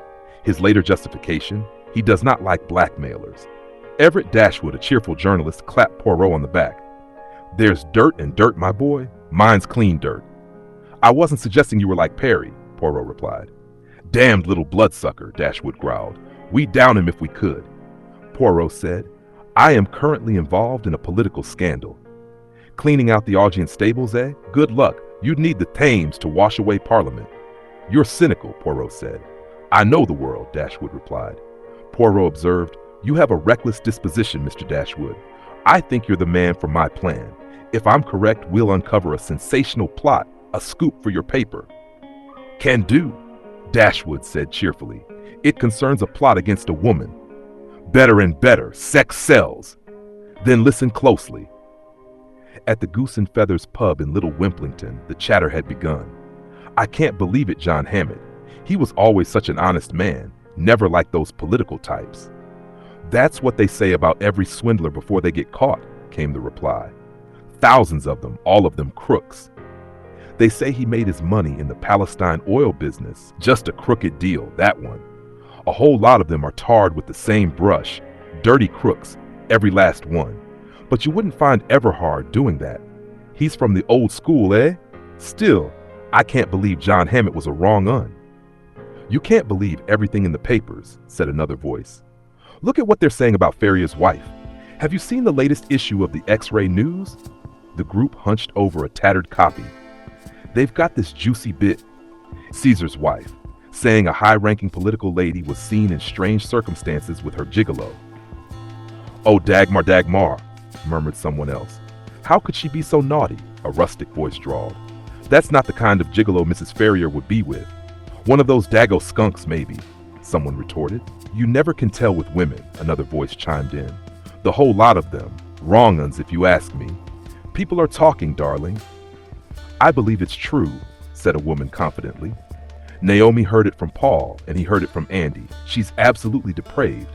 His later justification, he does not like blackmailers. Everett Dashwood, a cheerful journalist, clapped Poirot on the back. There's dirt and dirt, my boy. Mine's clean dirt. I wasn't suggesting you were like Perry, Poirot replied. Damned little bloodsucker, Dashwood growled. We'd down him if we could. Poirot said, I am currently involved in a political scandal. Cleaning out the Augean stables, eh? Good luck. You'd need the Thames to wash away Parliament. You're cynical, Poirot said. I know the world, Dashwood replied. Poirot observed, You have a reckless disposition, Mr. Dashwood. I think you're the man for my plan. If I'm correct, we'll uncover a sensational plot, a scoop for your paper. Can do, Dashwood said cheerfully. It concerns a plot against a woman. Better and better, sex sells. Then listen closely. At the Goose and Feathers pub in Little Wimplington, the chatter had begun. I can't believe it, John Hammett. He was always such an honest man, never like those political types. That's what they say about every swindler before they get caught, came the reply. Thousands of them, all of them crooks. They say he made his money in the Palestine oil business. Just a crooked deal, that one. A whole lot of them are tarred with the same brush. Dirty crooks, every last one. But you wouldn't find Everhard doing that. He's from the old school, eh? Still, I can't believe John Hammett was a wrong-un. You can't believe everything in the papers, said another voice. Look at what they're saying about Ferrier's wife. Have you seen the latest issue of the X-Ray News? The group hunched over a tattered copy. They've got this juicy bit. Caesar's wife, saying a high-ranking political lady was seen in strange circumstances with her gigolo. Oh, Dagmar, murmured someone else. How could she be so naughty? A rustic voice drawled. That's not the kind of gigolo Mrs. Ferrier would be with. One of those Dago skunks, maybe, someone retorted. You never can tell with women, another voice chimed in. The whole lot of them. Wrong uns, if you ask me. People are talking, darling. I believe it's true, said a woman confidently. Naomi heard it from Paul, and he heard it from Andy. She's absolutely depraved.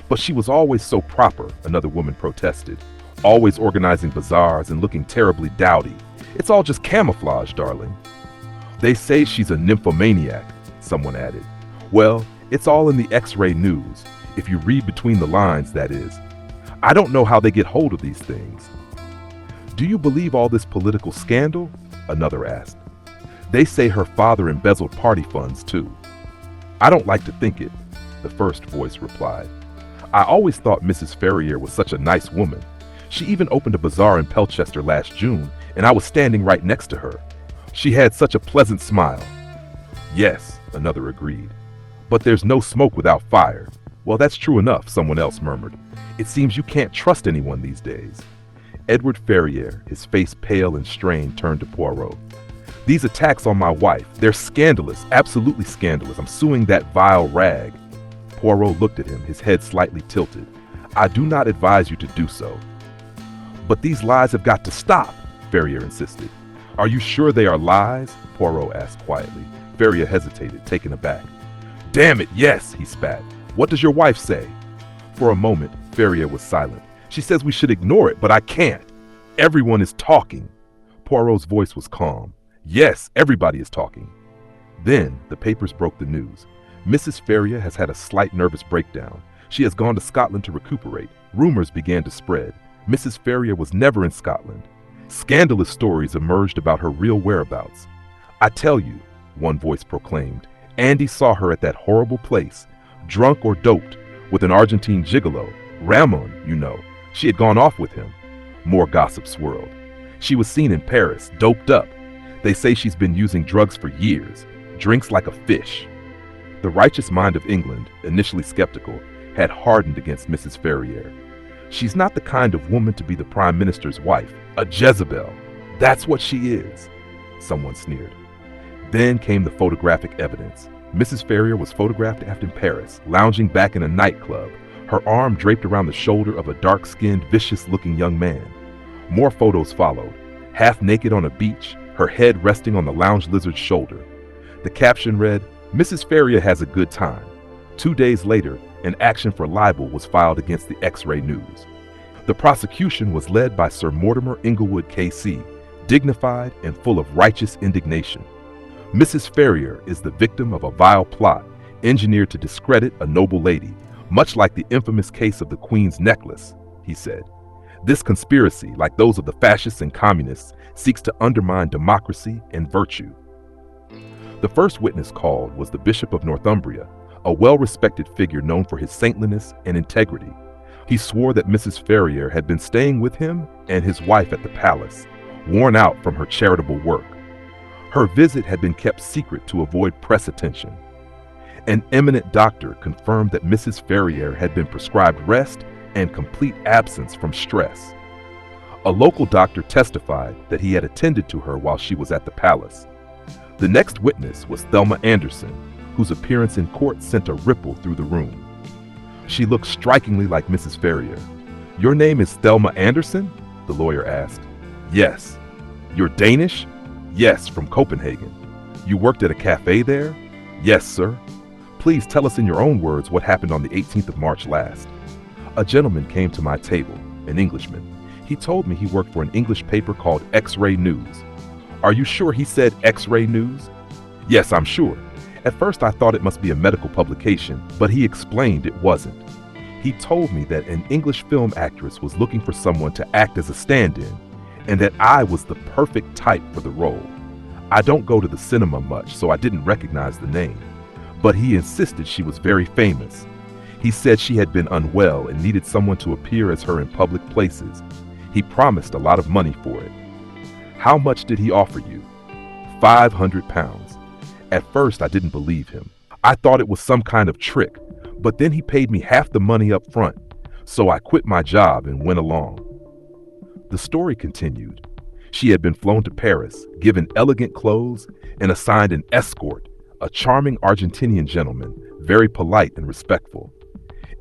But she was always so proper, another woman protested. Always organizing bazaars and looking terribly dowdy. It's all just camouflage, darling. They say she's a nymphomaniac, someone added. Well, it's all in the X-Ray News, if you read between the lines, that is. I don't know how they get hold of these things. Do you believe all this political scandal? Another asked. They say her father embezzled party funds, too. I don't like to think it, the first voice replied. I always thought Mrs. Ferrier was such a nice woman. She even opened a bazaar in Pelchester last June, and I was standing right next to her. She had such a pleasant smile." "Yes," another agreed. "But there's no smoke without fire." "Well, that's true enough," someone else murmured. "It seems you can't trust anyone these days." Edward Ferrier, his face pale and strained, turned to Poirot. "These attacks on my wife, they're scandalous, absolutely scandalous. I'm suing that vile rag." Poirot looked at him, his head slightly tilted. "I do not advise you to do so." "But these lies have got to stop," Ferrier insisted. "Are you sure they are lies?" Poirot asked quietly. Ferrier hesitated, taken aback. "Damn it, yes," he spat. "What does your wife say?" For a moment, Ferrier was silent. "She says we should ignore it, but I can't. Everyone is talking." Poirot's voice was calm. "Yes, everybody is talking." Then the papers broke the news. Mrs. Ferrier has had a slight nervous breakdown. She has gone to Scotland to recuperate. Rumors began to spread. Mrs. Ferrier was never in Scotland. Scandalous stories emerged about her real whereabouts. "I tell you," one voice proclaimed, "Andy saw her at that horrible place, drunk or doped, with an Argentine gigolo, Ramon, you know. She had gone off with him." More gossip swirled. "She was seen in Paris, doped up. They say she's been using drugs for years, drinks like a fish." The righteous mind of England, initially skeptical, had hardened against Mrs. Ferrier. "She's not the kind of woman to be the Prime Minister's wife, a Jezebel. That's what she is," someone sneered. Then came the photographic evidence. Mrs. Ferrier was photographed after in Paris, lounging back in a nightclub, her arm draped around the shoulder of a dark-skinned, vicious-looking young man. More photos followed, half naked on a beach, her head resting on the lounge lizard's shoulder. The caption read, "Mrs. Ferrier has a good time." 2 days later, an action for libel was filed against the X-Ray News. The prosecution was led by Sir Mortimer Inglewood KC, dignified and full of righteous indignation. "Mrs. Ferrier is the victim of a vile plot engineered to discredit a noble lady, much like the infamous case of the Queen's necklace," he said. "This conspiracy, like those of the fascists and communists, seeks to undermine democracy and virtue." The first witness called was the Bishop of Northumbria, a well-respected figure known for his saintliness and integrity. He swore that Mrs. Ferrier had been staying with him and his wife at the palace, worn out from her charitable work. Her visit had been kept secret to avoid press attention. An eminent doctor confirmed that Mrs. Ferrier had been prescribed rest and complete absence from stress. A local doctor testified that he had attended to her while she was at the palace. The next witness was Thelma Anderson, whose appearance in court sent a ripple through the room. She looked strikingly like Mrs. Ferrier. "Your name is Thelma Anderson?" the lawyer asked. "Yes." "You're Danish?" "Yes, from Copenhagen." "You worked at a cafe there?" "Yes, sir." "Please tell us in your own words what happened on the 18th of March last." "A gentleman came to my table, an Englishman. He told me he worked for an English paper called X-Ray News." "Are you sure he said X-Ray News?" "Yes, I'm sure. At first I thought it must be a medical publication, but he explained it wasn't. He told me that an English film actress was looking for someone to act as a stand-in, and that I was the perfect type for the role. I don't go to the cinema much, so I didn't recognize the name. But he insisted she was very famous. He said she had been unwell and needed someone to appear as her in public places. He promised a lot of money for it." "How much did he offer you?" £500. At first I didn't believe him. I thought it was some kind of trick, but then he paid me half the money up front, so I quit my job and went along. The story continued. She had been flown to Paris, given elegant clothes, and assigned an escort, a charming Argentinian gentleman, very polite and respectful.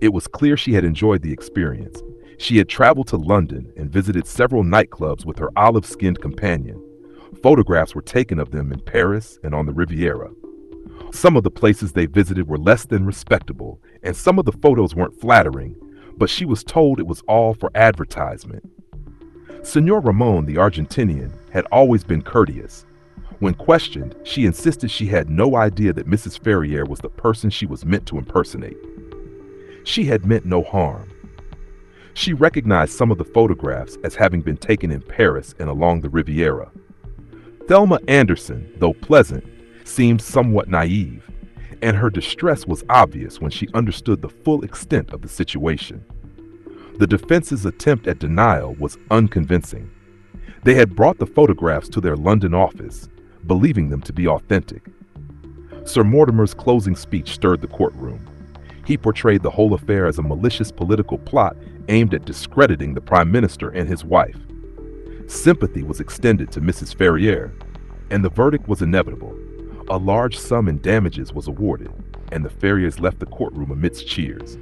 It was clear she had enjoyed the experience. She had traveled to London and visited several nightclubs with her olive-skinned companion. Photographs were taken of them in Paris and on the Riviera. Some of the places they visited were less than respectable, and some of the photos weren't flattering, but she was told it was all for advertisement. Senor Ramon, the Argentinian, had always been courteous. When questioned, she insisted she had no idea that Mrs. Ferrier was the person she was meant to impersonate. She had meant no harm. She recognized some of the photographs as having been taken in Paris and along the Riviera. Thelma Anderson, though pleasant, seemed somewhat naive. and her distress was obvious when she understood the full extent of the situation. The defense's attempt at denial was unconvincing. They had brought the photographs to their London office, believing them to be authentic. Sir Mortimer's closing speech stirred the courtroom. He portrayed the whole affair as a malicious political plot aimed at discrediting the Prime Minister and his wife. Sympathy was extended to Mrs. Ferrier, and the verdict was inevitable. A large sum in damages was awarded, and the Ferriers left the courtroom amidst cheers.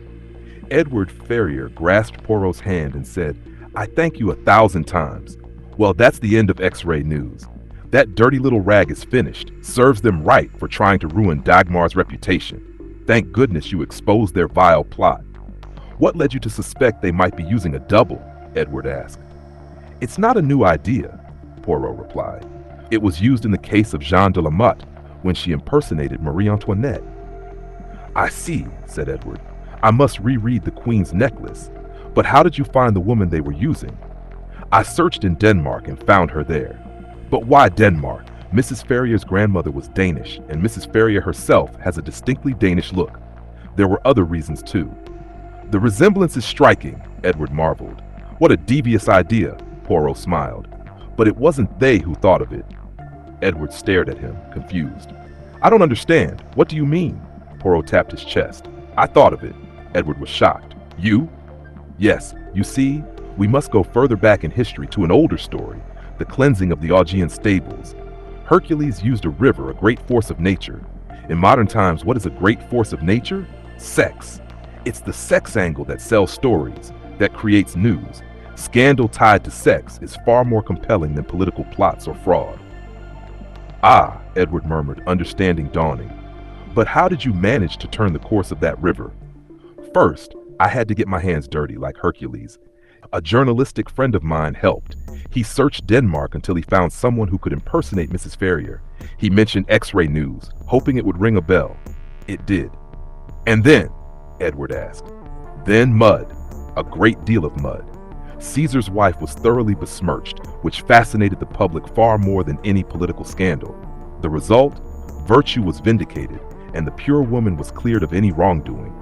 Edward Ferrier grasped Poirot's hand and said, "I thank you 1,000 times. Well, that's the end of X-ray news. That dirty little rag is finished. Serves them right for trying to ruin Dagmar's reputation. Thank goodness you exposed their vile plot." "What led you to suspect they might be using a double?" Edward asked. "It's not a new idea," Poirot replied. "It was used in the case of Jeanne de la Motte when she impersonated Marie Antoinette." "I see," said Edward. "I must reread the Queen's necklace. But how did you find the woman they were using?" "I searched in Denmark and found her there." "But why Denmark? Mrs. Ferrier's grandmother was Danish, and Mrs. Ferrier herself has a distinctly Danish look. There were other reasons too." "The resemblance is striking," Edward marveled. "What a devious idea," Poirot smiled. "But it wasn't they who thought of it." Edward stared at him, confused. "I don't understand. What do you mean?" Poirot tapped his chest. "I thought of it." Edward was shocked. "You?" "Yes. You see, we must go further back in history to an older story, the cleansing of the Augean stables. Hercules used a river, a great force of nature. In modern times, what is a great force of nature? Sex. It's the sex angle that sells stories, that creates news. Scandal tied to sex is far more compelling than political plots or fraud." "Ah," Edward murmured, understanding dawning. "But how did you manage to turn the course of that river?" "First, I had to get my hands dirty like Hercules. A journalistic friend of mine helped. He searched Denmark until he found someone who could impersonate Mrs. Ferrier. He mentioned X-ray news, hoping it would ring a bell. It did." "And then?" Edward asked. "Then mud. A great deal of mud. Caesar's wife was thoroughly besmirched, which fascinated the public far more than any political scandal. The result? Virtue was vindicated, and the pure woman was cleared of any wrongdoing.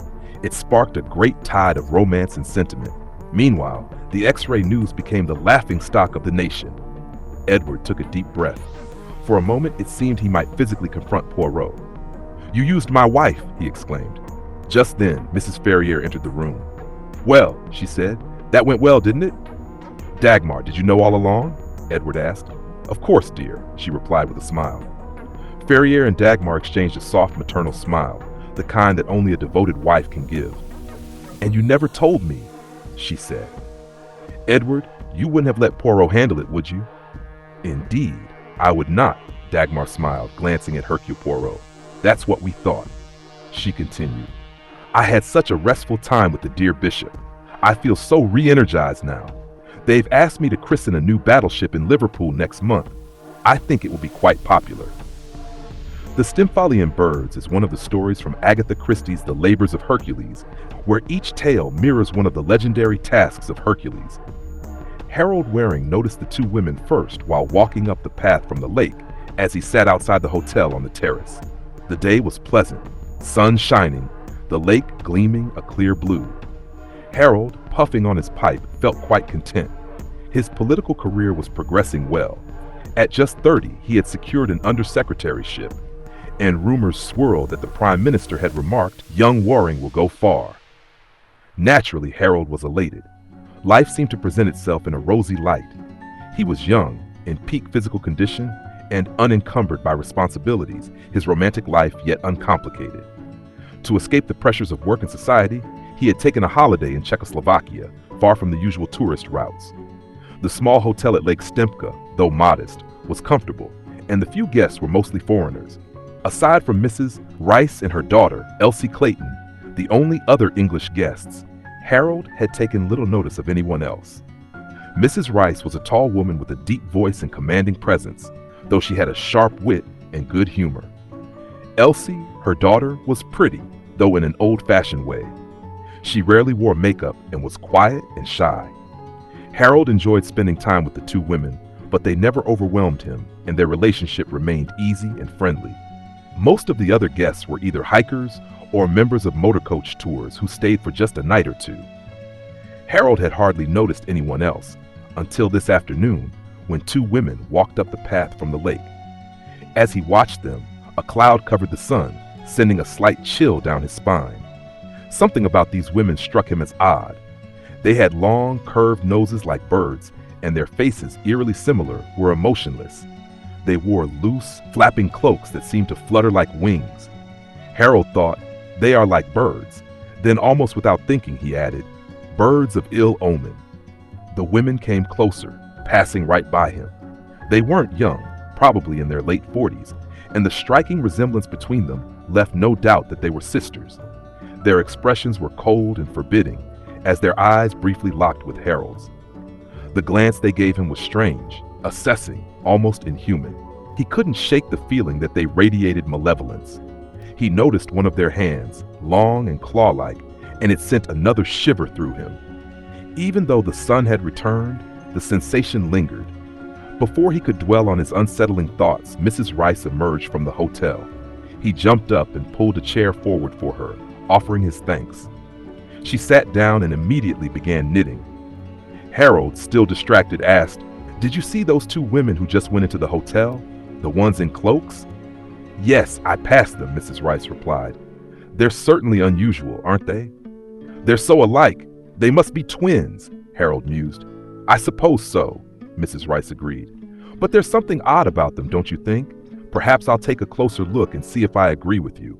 It sparked a great tide of romance and sentiment. Meanwhile, the X-ray news became the laughingstock of the nation." Edward took a deep breath. For a moment, it seemed he might physically confront Poirot. "You used my wife," he exclaimed. Just then, Mrs. Ferrier entered the room. "Well," she said, "that went well, didn't it?" "Dagmar, did you know all along?" Edward asked. "Of course, dear," she replied with a smile. Ferrier and Dagmar exchanged a soft maternal smile, the kind that only a devoted wife can give. "And you never told me," she said. "Edward, you wouldn't have let Poirot handle it, would you?" "Indeed, I would not," Dagmar smiled, glancing at Hercule Poirot. "That's what we thought." She continued, "I had such a restful time with the dear bishop. I feel so re-energized now. They've asked me to christen a new battleship in Liverpool next month. I think it will be quite popular." The Stymphalian Birds is one of the stories from Agatha Christie's The Labors of Hercules, where each tale mirrors one of the legendary tasks of Hercules. Harold Waring noticed the two women first while walking up the path from the lake as he sat outside the hotel on the terrace. The day was pleasant, sun shining, the lake gleaming a clear blue. Harold, puffing on his pipe, felt quite content. His political career was progressing well. At just 30, he had secured an undersecretaryship, and rumors swirled that the Prime Minister had remarked, "Young Waring will go far." Naturally, Harold was elated. Life seemed to present itself in a rosy light. He was young, in peak physical condition, and unencumbered by responsibilities, his romantic life yet uncomplicated. To escape the pressures of work and society, he had taken a holiday in Czechoslovakia, far from the usual tourist routes. The small hotel at Lake Stempka, though modest, was comfortable, and the few guests were mostly foreigners. Aside from Mrs. Rice and her daughter, Elsie Clayton, the only other English guests, Harold had taken little notice of anyone else. Mrs. Rice was a tall woman with a deep voice and commanding presence, though she had a sharp wit and good humor. Elsie, her daughter, was pretty, though in an old-fashioned way. She rarely wore makeup and was quiet and shy. Harold enjoyed spending time with the two women, but they never overwhelmed him, and their relationship remained easy and friendly. Most of the other guests were either hikers or members of motorcoach tours who stayed for just a night or two. Harold had hardly noticed anyone else until this afternoon when two women walked up the path from the lake. As he watched them, a cloud covered the sun, sending a slight chill down his spine. Something about these women struck him as odd. They had long, curved noses like birds, and their faces, eerily similar, were emotionless. They wore loose, flapping cloaks that seemed to flutter like wings. Harold thought, "They are like birds." Then, almost without thinking, he added, "Birds of ill omen." The women came closer, passing right by him. They weren't young, probably in their late 40s, and the striking resemblance between them left no doubt that they were sisters. Their expressions were cold and forbidding, as their eyes briefly locked with Harold's. The glance they gave him was strange, assessing, almost inhuman. He couldn't shake the feeling that they radiated malevolence. He noticed one of their hands, long and claw-like, and it sent another shiver through him. Even though the sun had returned, the sensation lingered. Before he could dwell on his unsettling thoughts, Mrs. Rice emerged from the hotel. He jumped up and pulled a chair forward for her, offering his thanks. She sat down and immediately began knitting. Harold, still distracted, asked, "Did you see those two women who just went into the hotel? The ones in cloaks?" "Yes, I passed them," Mrs. Rice replied. "They're certainly unusual, aren't they?" "They're so alike. They must be twins," Harold mused. "I suppose so," Mrs. Rice agreed. "But there's something odd about them, don't you think? Perhaps I'll take a closer look and see if I agree with you."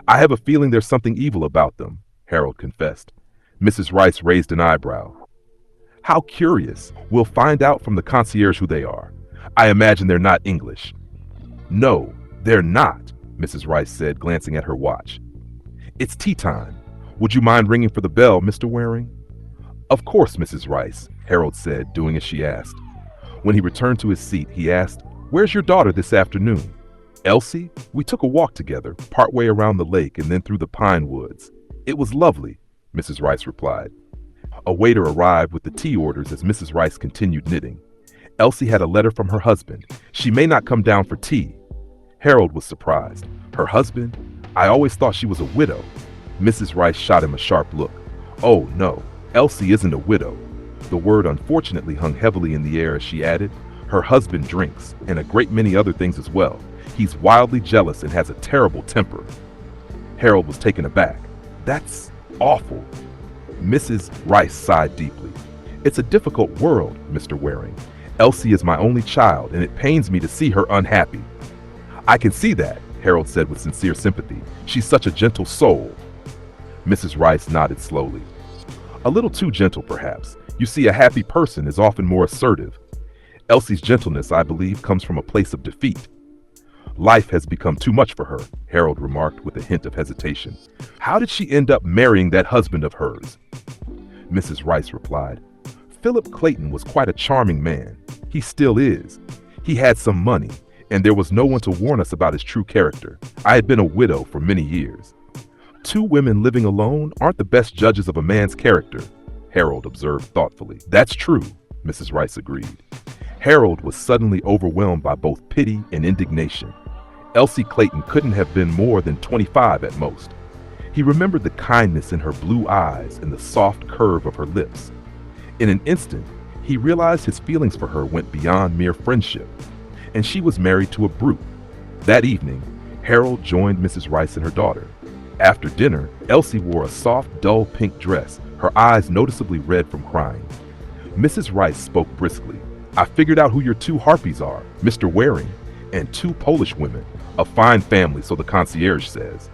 "I have a feeling there's something evil about them," Harold confessed. Mrs. Rice raised an eyebrow. "How curious. We'll find out from the concierge who they are. I imagine they're not English." "No, they're not," Mrs. Rice said, glancing at her watch. "It's tea time. Would you mind ringing for the bell, Mr. Waring?" "Of course, Mrs. Rice," Harold said, doing as she asked. When he returned to his seat, he asked, "Where's your daughter this afternoon?" "Elsie? We took a walk together, partway around the lake and then through the pine woods. It was lovely," Mrs. Rice replied. A waiter arrived with the tea orders as Mrs. Rice continued knitting. Elsie had a letter from her husband. She may not come down for tea. Harold was surprised. Her husband? I always thought she was a widow. Mrs. Rice shot him a sharp look. "Oh, no, Elsie isn't a widow." The word unfortunately hung heavily in the air as she added, "Her husband drinks, and a great many other things as well. He's wildly jealous and has a terrible temper." Harold was taken aback. "That's awful." Mrs. Rice sighed deeply. "It's a difficult world, Mr. Waring. Elsie is my only child, and it pains me to see her unhappy." "I can see that," Harold said with sincere sympathy. "She's such a gentle soul." Mrs. Rice nodded slowly. "A little too gentle, perhaps. You see, a happy person is often more assertive. Elsie's gentleness, I believe, comes from a place of defeat." "Life has become too much for her," Harold remarked with a hint of hesitation. "How did she end up marrying that husband of hers?" Mrs. Rice replied, "Philip Clayton was quite a charming man. He still is. He had some money, and there was no one to warn us about his true character. I had been a widow for many years." "Two women living alone aren't the best judges of a man's character," Harold observed thoughtfully. "That's true," Mrs. Rice agreed. Harold was suddenly overwhelmed by both pity and indignation. Elsie Clayton couldn't have been more than 25 at most. He remembered the kindness in her blue eyes and the soft curve of her lips. In an instant, he realized his feelings for her went beyond mere friendship, and she was married to a brute. That evening, Harold joined Mrs. Rice and her daughter. After dinner, Elsie wore a soft, dull pink dress, her eyes noticeably red from crying. Mrs. Rice spoke briskly. "I figured out who your two harpies are, Mr. Waring and two Polish women. A fine family, so the concierge says."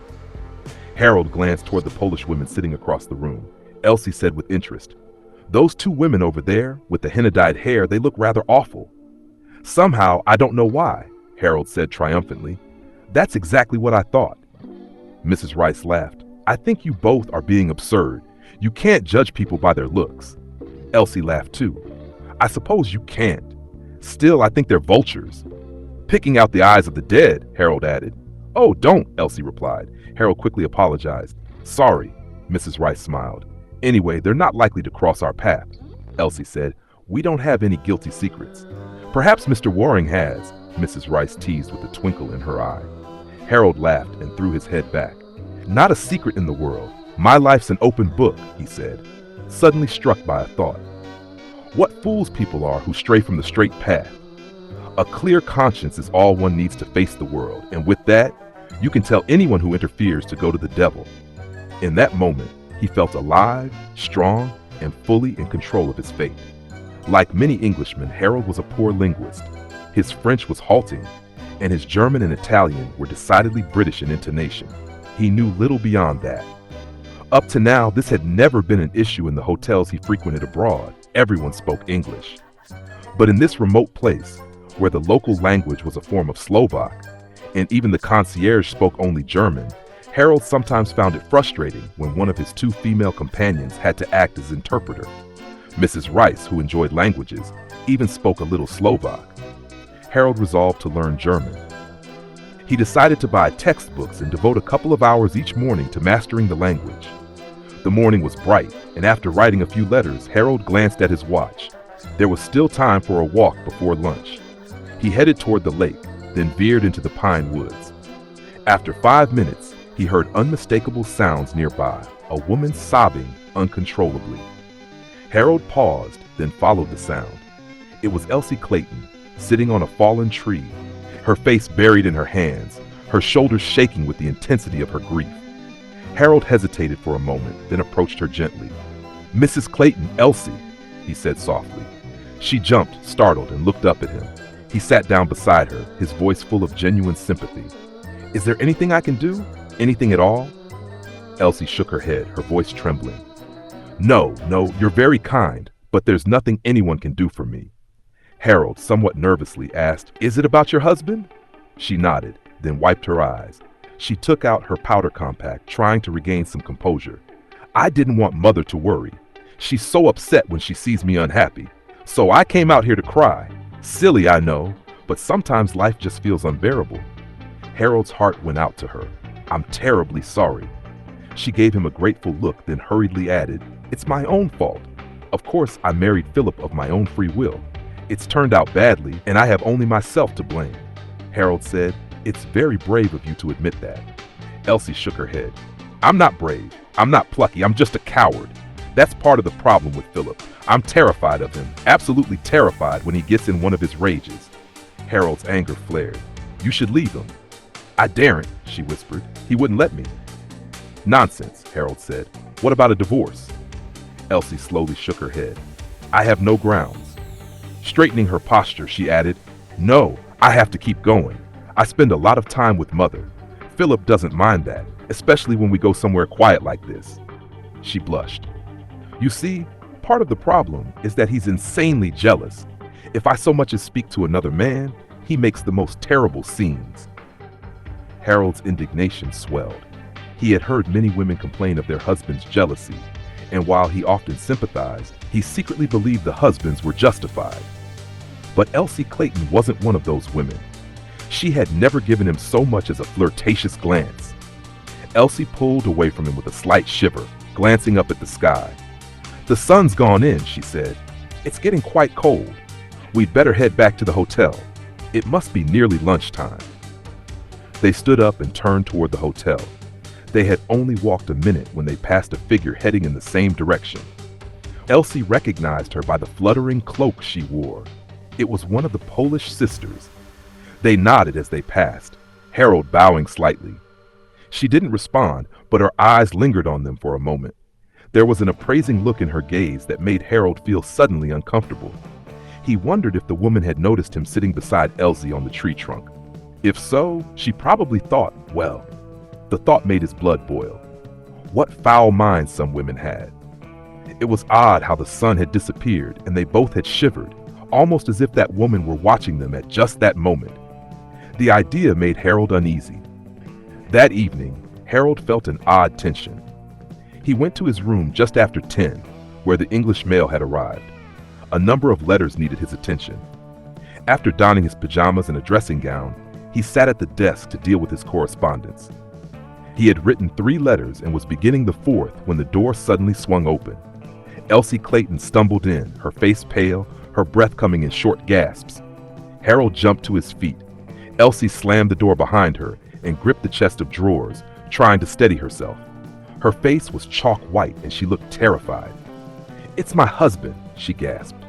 Harold glanced toward the Polish women sitting across the room. Elsie said with interest, "Those two women over there, with the henna-dyed hair, they look rather awful." "Somehow, I don't know why," Harold said triumphantly. "That's exactly what I thought." Mrs. Rice laughed. "I think you both are being absurd. You can't judge people by their looks." Elsie laughed too. "I suppose you can't. Still, I think they're vultures." "Picking out the eyes of the dead," Harold added. "Oh, don't," Elsie replied. Harold quickly apologized. "Sorry," Mrs. Rice smiled. "Anyway, they're not likely to cross our path," Elsie said. "We don't have any guilty secrets." "Perhaps Mr. Waring has," Mrs. Rice teased with a twinkle in her eye. Harold laughed and threw his head back. "Not a secret in the world. My life's an open book," he said, suddenly struck by a thought. What fools people are who stray from the straight path. A clear conscience is all one needs to face the world, and with that, you can tell anyone who interferes to go to the devil. In that moment, he felt alive, strong, and fully in control of his fate. Like many Englishmen, Harold was a poor linguist. His French was halting, and his German and Italian were decidedly British in intonation. He knew little beyond that. Up to now, this had never been an issue in the hotels he frequented abroad. Everyone spoke English. But in this remote place, where the local language was a form of Slovak, and even the concierge spoke only German, Harold sometimes found it frustrating when one of his two female companions had to act as interpreter. Mrs. Rice, who enjoyed languages, even spoke a little Slovak. Harold resolved to learn German. He decided to buy textbooks and devote a couple of hours each morning to mastering the language. The morning was bright, and after writing a few letters, Harold glanced at his watch. There was still time for a walk before lunch. He headed toward the lake, then veered into the pine woods. After 5 minutes, he heard unmistakable sounds nearby, a woman sobbing uncontrollably. Harold paused, then followed the sound. It was Elsie Clayton, sitting on a fallen tree, her face buried in her hands, her shoulders shaking with the intensity of her grief. Harold hesitated for a moment, then approached her gently. "Mrs. Clayton, Elsie," he said softly. She jumped, startled, and looked up at him. He sat down beside her, his voice full of genuine sympathy. "Is there anything I can do? Anything at all?" Elsie shook her head, her voice trembling. No, you're very kind, but there's nothing anyone can do for me." Harold, somewhat nervously, asked, "Is it about your husband?" She nodded, then wiped her eyes. She took out her powder compact, trying to regain some composure. "I didn't want Mother to worry. She's so upset when she sees me unhappy. So I came out here to cry. Silly, I know, but sometimes life just feels unbearable." Harold's heart went out to her. "I'm terribly sorry." She gave him a grateful look, then hurriedly added, "It's my own fault. Of course, I married Philip of my own free will. It's turned out badly, and I have only myself to blame." Harold said, "It's very brave of you to admit that." Elsie shook her head. "I'm not brave. I'm not plucky. I'm just a coward. That's part of the problem with Philip. I'm terrified of him, absolutely terrified when he gets in one of his rages." Harold's anger flared. "You should leave him." "I daren't," she whispered. "He wouldn't let me." "Nonsense," Harold said. "What about a divorce?" Elsie slowly shook her head. "I have no grounds." Straightening her posture, she added, "No, I have to keep going. I spend a lot of time with Mother. Philip doesn't mind that, especially when we go somewhere quiet like this." She blushed. "You see, part of the problem is that he's insanely jealous. If I so much as speak to another man, he makes the most terrible scenes." Harold's indignation swelled. He had heard many women complain of their husbands' jealousy, and while he often sympathized, he secretly believed the husbands were justified. But Elsie Clayton wasn't one of those women. She had never given him so much as a flirtatious glance. Elsie pulled away from him with a slight shiver, glancing up at the sky. "The sun's gone in," she said. "It's getting quite cold. We'd better head back to the hotel. It must be nearly lunchtime." They stood up and turned toward the hotel. They had only walked a minute when they passed a figure heading in the same direction. Elsie recognized her by the fluttering cloak she wore. It was one of the Polish sisters. They nodded as they passed, Harold bowing slightly. She didn't respond, but her eyes lingered on them for a moment. There was an appraising look in her gaze that made Harold feel suddenly uncomfortable. He wondered if the woman had noticed him sitting beside Elsie on the tree trunk. If so, she probably thought, well, the thought made his blood boil. What foul minds some women had. It was odd how the sun had disappeared and they both had shivered, almost as if that woman were watching them at just that moment. The idea made Harold uneasy. That evening, Harold felt an odd tension. He went to his room just after 10, where the English mail had arrived. A number of letters needed his attention. After donning his pajamas and a dressing gown, he sat at the desk to deal with his correspondence. He had written 3 letters and was beginning the 4th when the door suddenly swung open. Elsie Clayton stumbled in, her face pale, her breath coming in short gasps. Harold jumped to his feet. Elsie slammed the door behind her, and gripped the chest of drawers, trying to steady herself. Her face was chalk white and she looked terrified. "It's my husband," she gasped.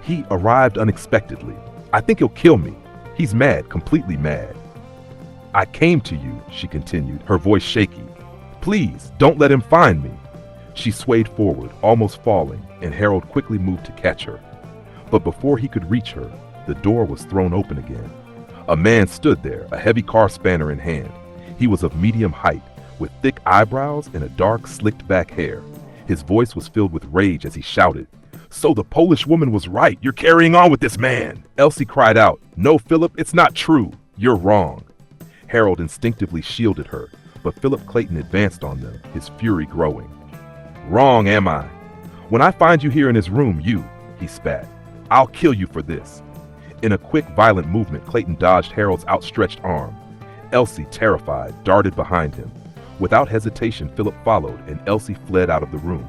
"He arrived unexpectedly. I think he'll kill me. He's mad, completely mad." "I came to you," she continued, her voice shaky. "Please, don't let him find me." She swayed forward, almost falling, and Harold quickly moved to catch her. But before he could reach her, the door was thrown open again. A man stood there, a heavy car spanner in hand. He was of medium height, with thick eyebrows and a dark, slicked-back hair. His voice was filled with rage as he shouted, "So the Polish woman was right. You're carrying on with this man." Elsie cried out, "No, Philip, it's not true. You're wrong." Harold instinctively shielded her, but Philip Clayton advanced on them, his fury growing. "Wrong, am I? When I find you here in his room, he spat. "I'll kill you for this." In a quick, violent movement, Clayton dodged Harold's outstretched arm. Elsie, terrified, darted behind him. Without hesitation, Philip followed, and Elsie fled out of the room.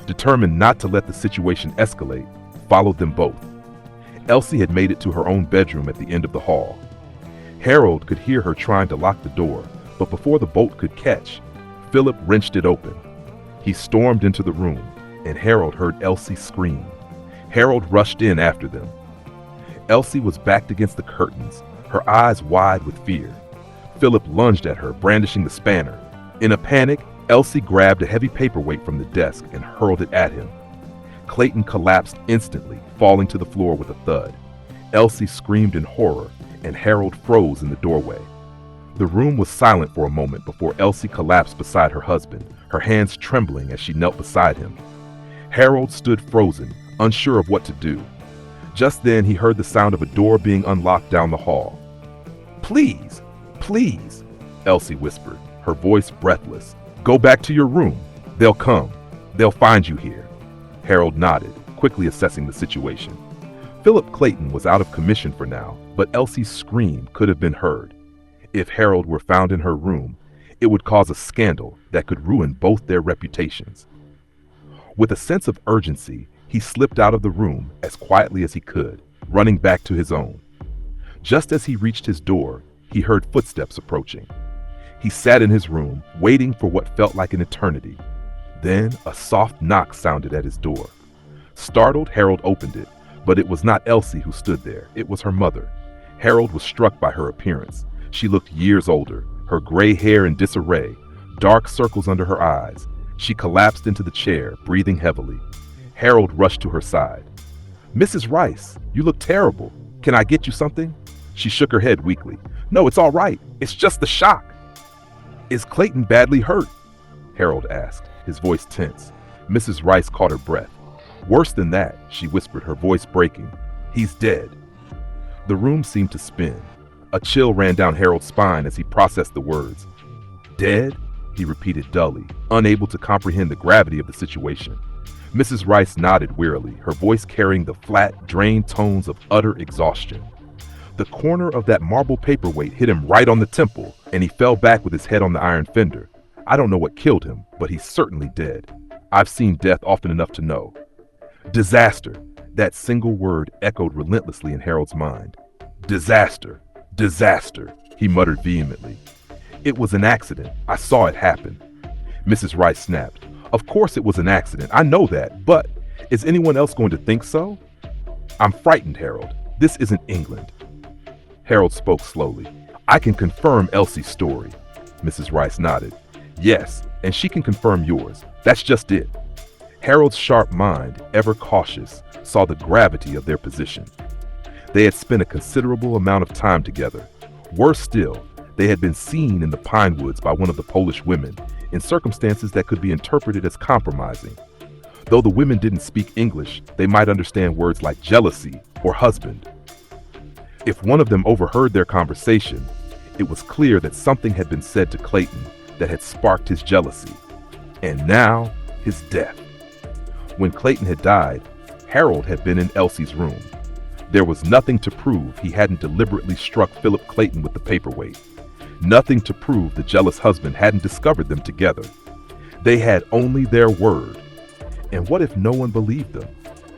Determined not to let the situation escalate, followed them both. Elsie had made it to her own bedroom at the end of the hall. Harold could hear her trying to lock the door, but before the bolt could catch, Philip wrenched it open. He stormed into the room, and Harold heard Elsie scream. Harold rushed in after them. Elsie was backed against the curtains, her eyes wide with fear. Philip lunged at her, brandishing the spanner. In a panic, Elsie grabbed a heavy paperweight from the desk and hurled it at him. Clayton collapsed instantly, falling to the floor with a thud. Elsie screamed in horror, and Harold froze in the doorway. The room was silent for a moment before Elsie collapsed beside her husband, her hands trembling as she knelt beside him. Harold stood frozen, unsure of what to do. Just then he heard the sound of a door being unlocked down the hall. "Please, please," Elsie whispered, her voice breathless. "Go back to your room. They'll come. They'll find you here." Harold nodded, quickly assessing the situation. Philip Clayton was out of commission for now, but Elsie's scream could have been heard. If Harold were found in her room, it would cause a scandal that could ruin both their reputations. With a sense of urgency, he slipped out of the room as quietly as he could, running back to his own. Just as he reached his door, he heard footsteps approaching. He sat in his room, waiting for what felt like an eternity. Then a soft knock sounded at his door. Startled, Harold opened it, but it was not Elsie who stood there. It was her mother. Harold was struck by her appearance. She looked years older, her gray hair in disarray, dark circles under her eyes. She collapsed into the chair, breathing heavily. Harold rushed to her side. "Mrs. Rice, you look terrible. Can I get you something?" She shook her head weakly. "No, it's all right. It's just the shock." "Is Clayton badly hurt?" Harold asked, his voice tense. Mrs. Rice caught her breath. "Worse than that," she whispered, her voice breaking. "He's dead." The room seemed to spin. A chill ran down Harold's spine as he processed the words. "Dead?" he repeated dully, unable to comprehend the gravity of the situation. Mrs. Rice nodded wearily, her voice carrying the flat, drained tones of utter exhaustion. "The corner of that marble paperweight hit him right on the temple, and he fell back with his head on the iron fender. I don't know what killed him, but he's certainly dead. I've seen death often enough to know." Disaster. That single word echoed relentlessly in Harold's mind. "Disaster. Disaster," he muttered vehemently. "It was an accident. I saw it happen." Mrs. Rice snapped. "Of course it was an accident. I know that, but is anyone else going to think so?" "I'm frightened, Harold. This isn't England." Harold spoke slowly. "I can confirm Elsie's story." Mrs. Rice nodded. "Yes, and she can confirm yours. That's just it." Harold's sharp mind, ever cautious, saw the gravity of their position. They had spent a considerable amount of time together. Worse still, they had been seen in the pine woods by one of the Polish women, in circumstances that could be interpreted as compromising. Though the women didn't speak English, they might understand words like jealousy or husband. If one of them overheard their conversation, it was clear that something had been said to Clayton that had sparked his jealousy. And now, his death. When Clayton had died, Harold had been in Elsie's room. There was nothing to prove he hadn't deliberately struck Philip Clayton with the paperweight. Nothing to prove the jealous husband hadn't discovered them together. They had only their word. And what if no one believed them?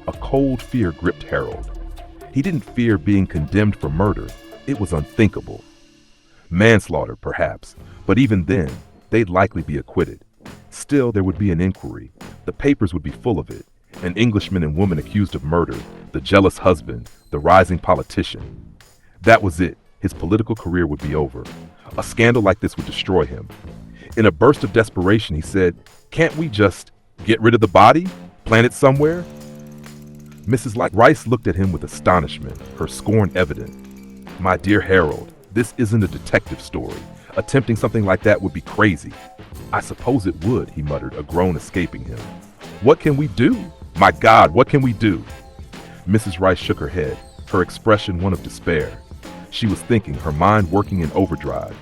A cold fear gripped Harold. He didn't fear being condemned for murder. It was unthinkable. Manslaughter, perhaps, but even then, they'd likely be acquitted. Still, there would be an inquiry. The papers would be full of it. An Englishman and woman accused of murder, the jealous husband, the rising politician. That was it. His political career would be over. A scandal like this would destroy him. In a burst of desperation, he said, "Can't we just get rid of the body? Plant it somewhere?" Mrs. Rice looked at him with astonishment, her scorn evident. "My dear Harold, this isn't a detective story. Attempting something like that would be crazy." "I suppose it would," he muttered, a groan escaping him. "What can we do? My God, what can we do?" Mrs. Rice shook her head, her expression one of despair. She was thinking, her mind working in overdrive.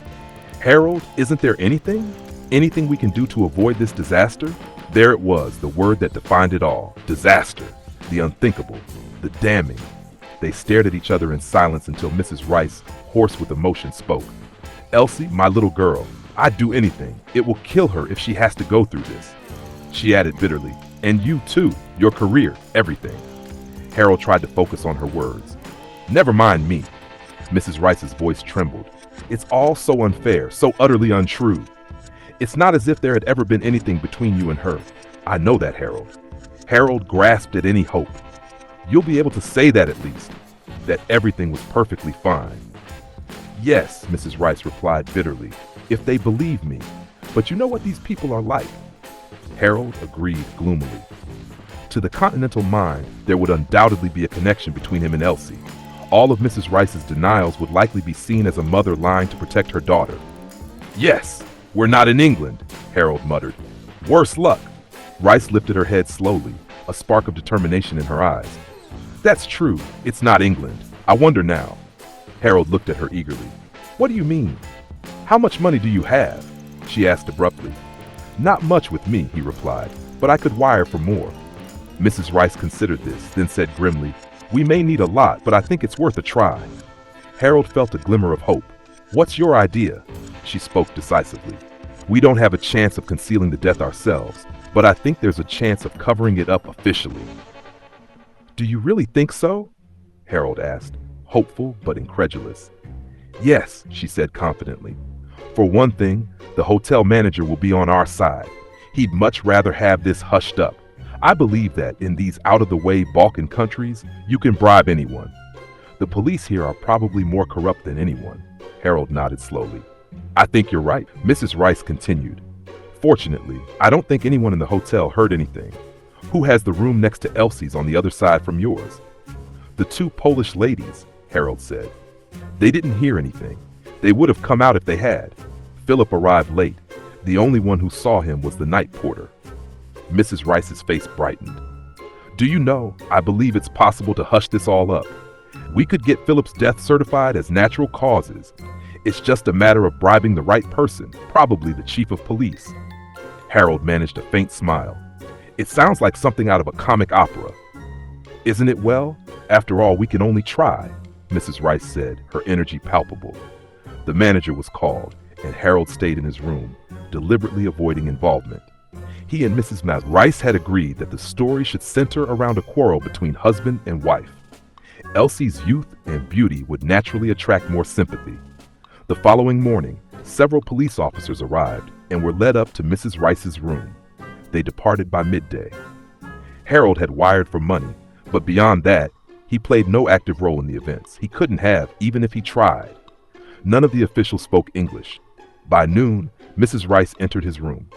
"Harold, isn't there anything? Anything we can do to avoid this disaster?" There it was, the word that defined it all. Disaster. The unthinkable. The damning. They stared at each other in silence until Mrs. Rice, hoarse with emotion, spoke. "Elsie, my little girl, I'd do anything. It will kill her if she has to go through this." She added bitterly, "And you too, your career, everything." Harold tried to focus on her words. "Never mind me." Mrs. Rice's voice trembled. "It's all so unfair, so utterly untrue. It's not as if there had ever been anything between you and her. I know that, Harold." Harold grasped at any hope. "You'll be able to say that at least, that everything was perfectly fine." "Yes," Mrs. Rice replied bitterly, "if they believe me. But you know what these people are like." Harold agreed gloomily. To the continental mind, there would undoubtedly be a connection between him and Elsie. All of Mrs. Rice's denials would likely be seen as a mother lying to protect her daughter. "Yes, we're not in England," Harold muttered. "Worse luck." Rice lifted her head slowly, a spark of determination in her eyes. "That's true. It's not England. I wonder now." Harold looked at her eagerly. "What do you mean? How much money do you have?" she asked abruptly. "Not much with me," he replied, "but I could wire for more." Mrs. Rice considered this, then said grimly, "We may need a lot, but I think it's worth a try." Harold felt a glimmer of hope. "What's your idea?" She spoke decisively. "We don't have a chance of concealing the death ourselves, but I think there's a chance of covering it up officially." "Do you really think so?" Harold asked, hopeful but incredulous. "Yes," she said confidently. "For one thing, the hotel manager will be on our side. He'd much rather have this hushed up. I believe that in these out-of-the-way Balkan countries, you can bribe anyone. The police here are probably more corrupt than anyone." Harold nodded slowly. "I think you're right," Mrs. Rice continued. "Fortunately, I don't think anyone in the hotel heard anything. Who has the room next to Elsie's on the other side from yours?" "The two Polish ladies," Harold said. "They didn't hear anything. They would have come out if they had. Philip arrived late. The only one who saw him was the night porter." Mrs. Rice's face brightened. "Do you know, I believe it's possible to hush this all up. We could get Philip's death certified as natural causes. It's just a matter of bribing the right person, probably the chief of police." Harold managed a faint smile. "It sounds like something out of a comic opera." "Isn't it? Well, after all, we can only try," Mrs. Rice said, her energy palpable. The manager was called, and Harold stayed in his room, deliberately avoiding involvement. He and Mrs. Rice had agreed that the story should center around a quarrel between husband and wife. Elsie's youth and beauty would naturally attract more sympathy. The following morning, several police officers arrived and were led up to Mrs. Rice's room. They departed by midday. Harold had wired for money, but beyond that, he played no active role in the events. He couldn't have, even if he tried. None of the officials spoke English. By noon, Mrs. Rice entered his room.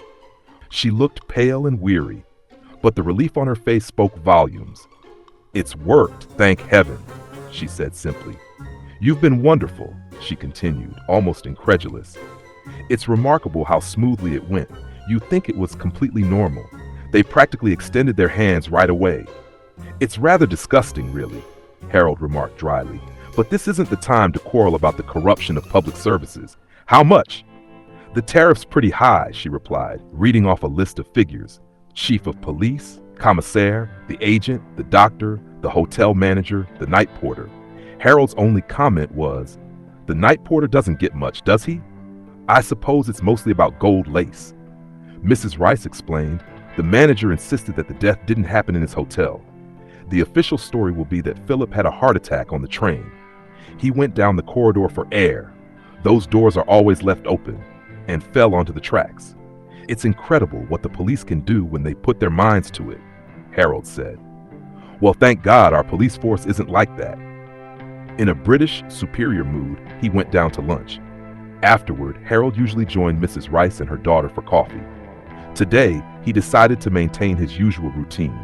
She looked pale and weary, but the relief on her face spoke volumes. "It's worked, thank heaven," she said simply. "You've been wonderful," she continued, almost incredulous. "It's remarkable how smoothly it went. You'd think it was completely normal. They practically extended their hands right away." "It's rather disgusting, really," Harold remarked dryly. "But this isn't the time to quarrel about the corruption of public services. How much?" "The tariff's pretty high," she replied, reading off a list of figures. "Chief of police, commissaire, the agent, the doctor, the hotel manager, the night porter." Harold's only comment was, "The night porter doesn't get much, does he?" "I suppose it's mostly about gold lace." Mrs. Rice explained, "The manager insisted that the death didn't happen in his hotel. The official story will be that Philip had a heart attack on the train. He went down the corridor for air. Those doors are always left open and fell onto the tracks. It's incredible what the police can do when they put their minds to it, Harold said. Well, thank God our police force isn't like that. In a British superior mood, he went down to lunch. Afterward, Harold usually joined Mrs. Rice and her daughter for coffee. Today, he decided to maintain his usual routine.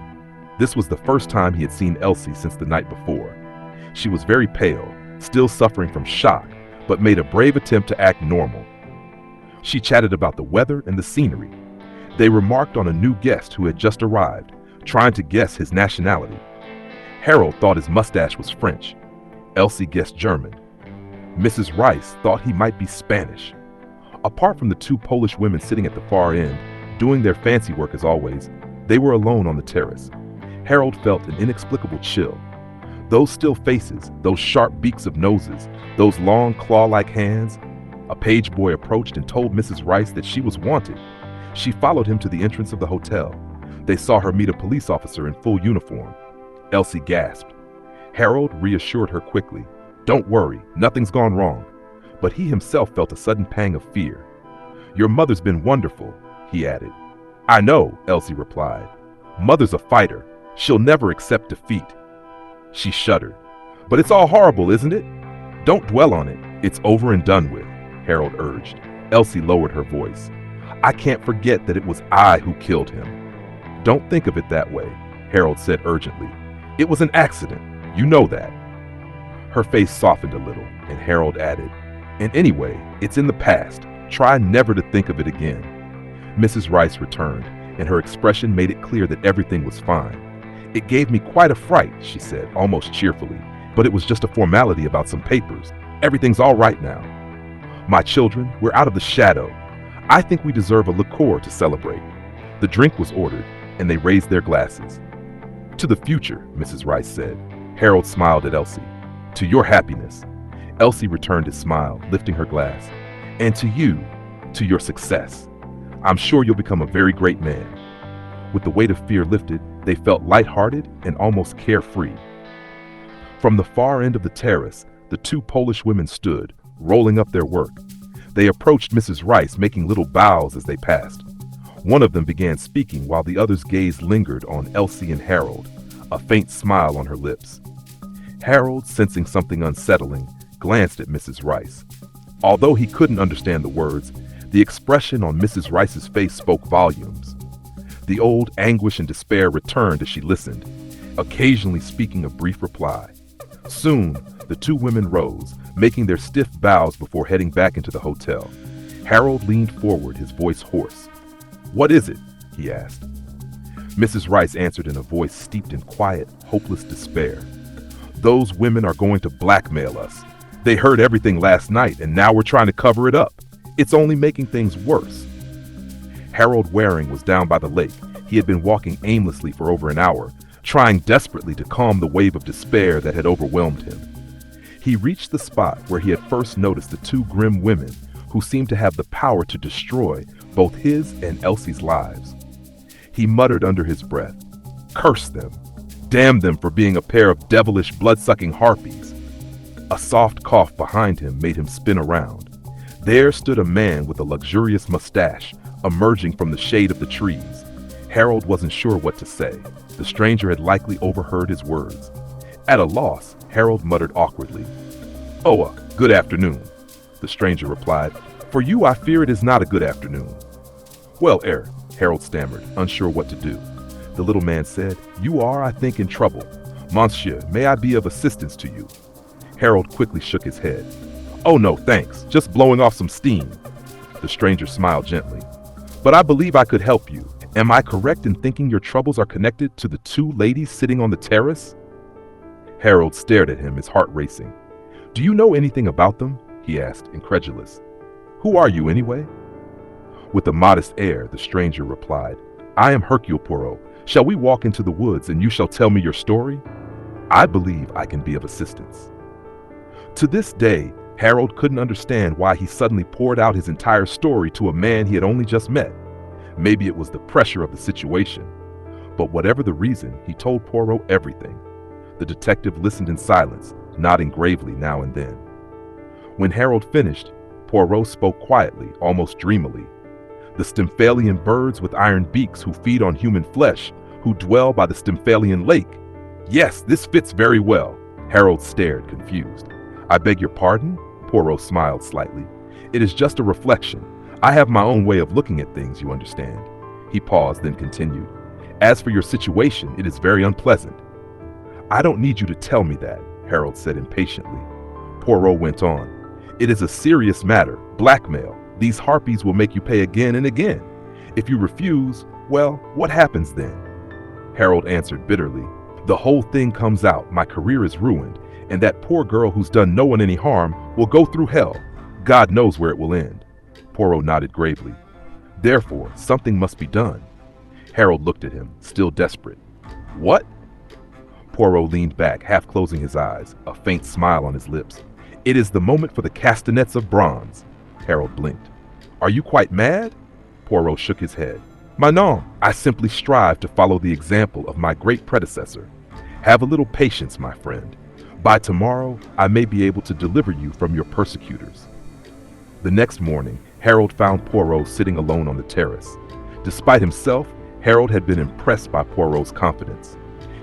This was the first time he had seen Elsie since the night before. She was very pale, still suffering from shock, but made a brave attempt to act normal. She chatted about the weather and the scenery. They remarked on a new guest who had just arrived, trying to guess his nationality. Harold thought his mustache was French. Elsie guessed German. Mrs. Rice thought he might be Spanish. Apart from the two Polish women sitting at the far end, doing their fancy work as always, they were alone on the terrace. Harold felt an inexplicable chill. Those still faces, those sharp beaks of noses, those long claw-like hands. A page boy approached and told Mrs. Rice that she was wanted. She followed him to the entrance of the hotel. They saw her meet a police officer in full uniform. Elsie gasped. Harold reassured her quickly. Don't worry, nothing's gone wrong. But he himself felt a sudden pang of fear. Your mother's been wonderful, he added. I know, Elsie replied. Mother's a fighter. She'll never accept defeat. She shuddered. But it's all horrible, isn't it? Don't dwell on it. It's over and done with, Harold urged. Elsie lowered her voice. I can't forget that it was I who killed him. Don't think of it that way, Harold said urgently. It was an accident. You know that. Her face softened a little, and Harold added, and anyway, it's in the past. Try never to think of it again. Mrs. Rice returned, and her expression made it clear that everything was fine. It gave me quite a fright, she said, almost cheerfully, but it was just a formality about some papers. Everything's all right now. My children, we're out of the shadow. I think we deserve a liqueur to celebrate. The drink was ordered, and they raised their glasses. To the future, Mrs. Rice said. Harold smiled at Elsie. To your happiness. Elsie returned his smile, lifting her glass. And to you, to your success. I'm sure you'll become a very great man. With the weight of fear lifted, they felt lighthearted and almost carefree. From the far end of the terrace, the two Polish women stood, rolling up their work. They approached Mrs. Rice, making little bows as they passed. One of them began speaking while the other's gaze lingered on Elsie and Harold, a faint smile on her lips. Harold, sensing something unsettling, glanced at Mrs. Rice. Although he couldn't understand the words, the expression on Mrs. Rice's face spoke volumes. The old anguish and despair returned as she listened, occasionally speaking a brief reply. Soon, the two women rose, making their stiff bows before heading back into the hotel. Harold leaned forward, his voice hoarse. What is it? He asked. Mrs. Rice answered in a voice steeped in quiet, hopeless despair. Those women are going to blackmail us. They heard everything last night, and now we're trying to cover it up. It's only making things worse. Harold Waring was down by the lake. He had been walking aimlessly for over an hour, trying desperately to calm the wave of despair that had overwhelmed him. He reached the spot where he had first noticed the two grim women who seemed to have the power to destroy both his and Elsie's lives. He muttered under his breath, "Curse them! Damn them for being a pair of devilish blood-sucking harpies!" A soft cough behind him made him spin around. There stood a man with a luxurious mustache, emerging from the shade of the trees. Harold wasn't sure what to say. The stranger had likely overheard his words. At a loss, Harold muttered awkwardly, "Oh, good afternoon." The stranger replied, "For you, I fear it is not a good afternoon." "Well, Harold stammered, unsure what to do. The little man said, "You are, I think, in trouble. Monsieur, may I be of assistance to you?" Harold quickly shook his head. "Oh no, thanks. Just blowing off some steam." The stranger smiled gently. "But I believe I could help you. Am I correct in thinking your troubles are connected to the two ladies sitting on the terrace?" Harold stared at him, his heart racing. "Do you know anything about them?" he asked, incredulous. "Who are you, anyway?" With a modest air, the stranger replied, "I am Hercule Poirot. Shall we walk into the woods and you shall tell me your story? I believe I can be of assistance." To this day, Harold couldn't understand why he suddenly poured out his entire story to a man he had only just met. Maybe it was the pressure of the situation. But whatever the reason, he told Poirot everything. The detective listened in silence, nodding gravely now and then. When Harold finished, Poirot spoke quietly, almost dreamily. The Stymphalian birds with iron beaks who feed on human flesh, who dwell by the Stymphalian lake. Yes, this fits very well. Harold stared, confused. I beg your pardon? Poirot smiled slightly. It is just a reflection. I have my own way of looking at things, you understand. He paused, then continued. As for your situation, it is very unpleasant. I don't need you to tell me that, Harold said impatiently. Poirot went on. It is a serious matter, blackmail. These harpies will make you pay again and again. If you refuse, well, what happens then? Harold answered bitterly. The whole thing comes out, my career is ruined, and that poor girl who's done no one any harm will go through hell. God knows where it will end. Poirot nodded gravely. Therefore, something must be done. Harold looked at him, still desperate. What? Poirot leaned back, half closing his eyes, a faint smile on his lips. It is the moment for the castanets of bronze. Harold blinked. Are you quite mad? Poirot shook his head. Mais non, I simply strive to follow the example of my great predecessor. Have a little patience, my friend. By tomorrow, I may be able to deliver you from your persecutors. The next morning, Harold found Poirot sitting alone on the terrace. Despite himself, Harold had been impressed by Poirot's confidence.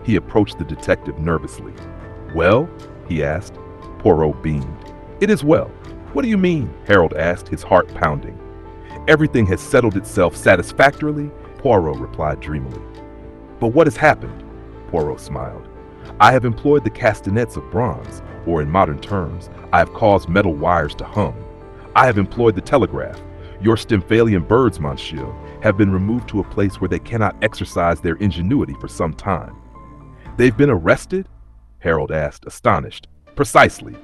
He approached the detective nervously. Well? He asked. Poirot beamed. It is well. What do you mean? Harold asked, his heart pounding. Everything has settled itself satisfactorily, Poirot replied dreamily. But what has happened? Poirot smiled. I have employed the castanets of bronze, or in modern terms, I have caused metal wires to hum. I have employed the telegraph. Your Stymphalian birds, monsieur, have been removed to a place where they cannot exercise their ingenuity for some time. They've been arrested? Harold asked, astonished. Precisely.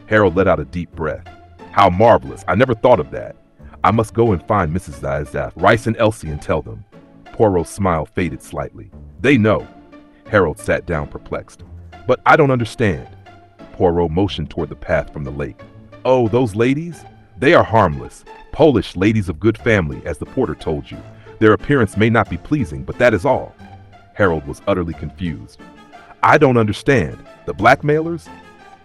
Harold let out a deep breath. How marvelous. I never thought of that. I must go and find Mrs. Isaac, Rice and Elsie and tell them. Poirot's smile faded slightly. They know. Harold sat down perplexed. But I don't understand. Poirot motioned toward the path from the lake. Oh, those ladies? They are harmless. Polish ladies of good family, as the porter told you. Their appearance may not be pleasing, but that is all. Harold was utterly confused. I don't understand. The blackmailers?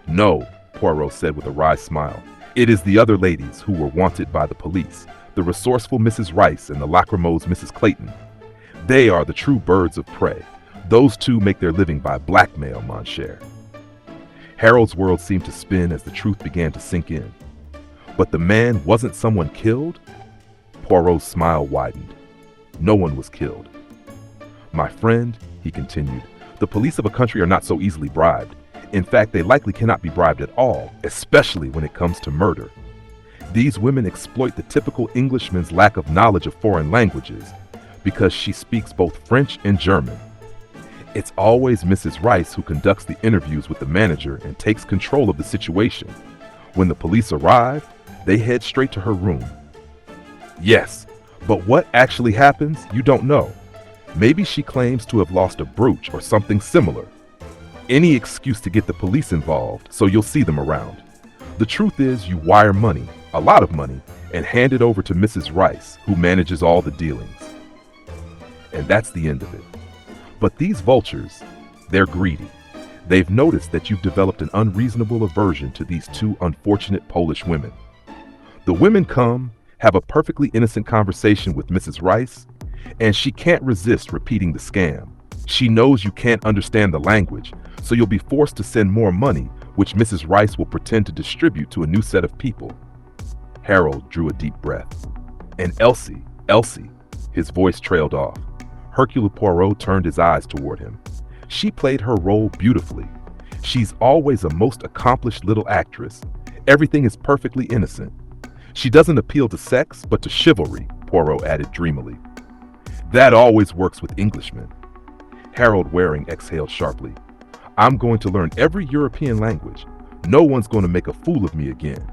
No, Poirot said with a wry smile. It is the other ladies who were wanted by the police, the resourceful Mrs. Rice and the lachrymose Mrs. Clayton. They are the true birds of prey. Those two make their living by blackmail, mon cher. Harold's world seemed to spin as the truth began to sink in. But the man wasn't someone killed? Poirot's smile widened. No one was killed. My friend, he continued, the police of a country are not so easily bribed. In fact, they likely cannot be bribed at all, especially when it comes to murder. These women exploit the typical Englishman's lack of knowledge of foreign languages because she speaks both French and German. It's always Mrs. Rice who conducts the interviews with the manager and takes control of the situation. When the police arrive, they head straight to her room. Yes, but what actually happens, you don't know. Maybe she claims to have lost a brooch or something similar. Any excuse to get the police involved, so you'll see them around. The truth is, you wire money, a lot of money, and hand it over to Mrs. Rice, who manages all the dealings. And that's the end of it. But these vultures, they're greedy. They've noticed that you've developed an unreasonable aversion to these two unfortunate Polish women. The women come, have a perfectly innocent conversation with Mrs. Rice, and she can't resist repeating the scam. She knows you can't understand the language, so you'll be forced to send more money, which Mrs. Rice will pretend to distribute to a new set of people. Harold drew a deep breath. And Elsie, his voice trailed off. Hercule Poirot turned his eyes toward him. She played her role beautifully. She's always a most accomplished little actress. Everything is perfectly innocent. She doesn't appeal to sex, but to chivalry, Poirot added dreamily. That always works with Englishmen. Harold Waring exhaled sharply. I'm going to learn every European language. No one's going to make a fool of me again.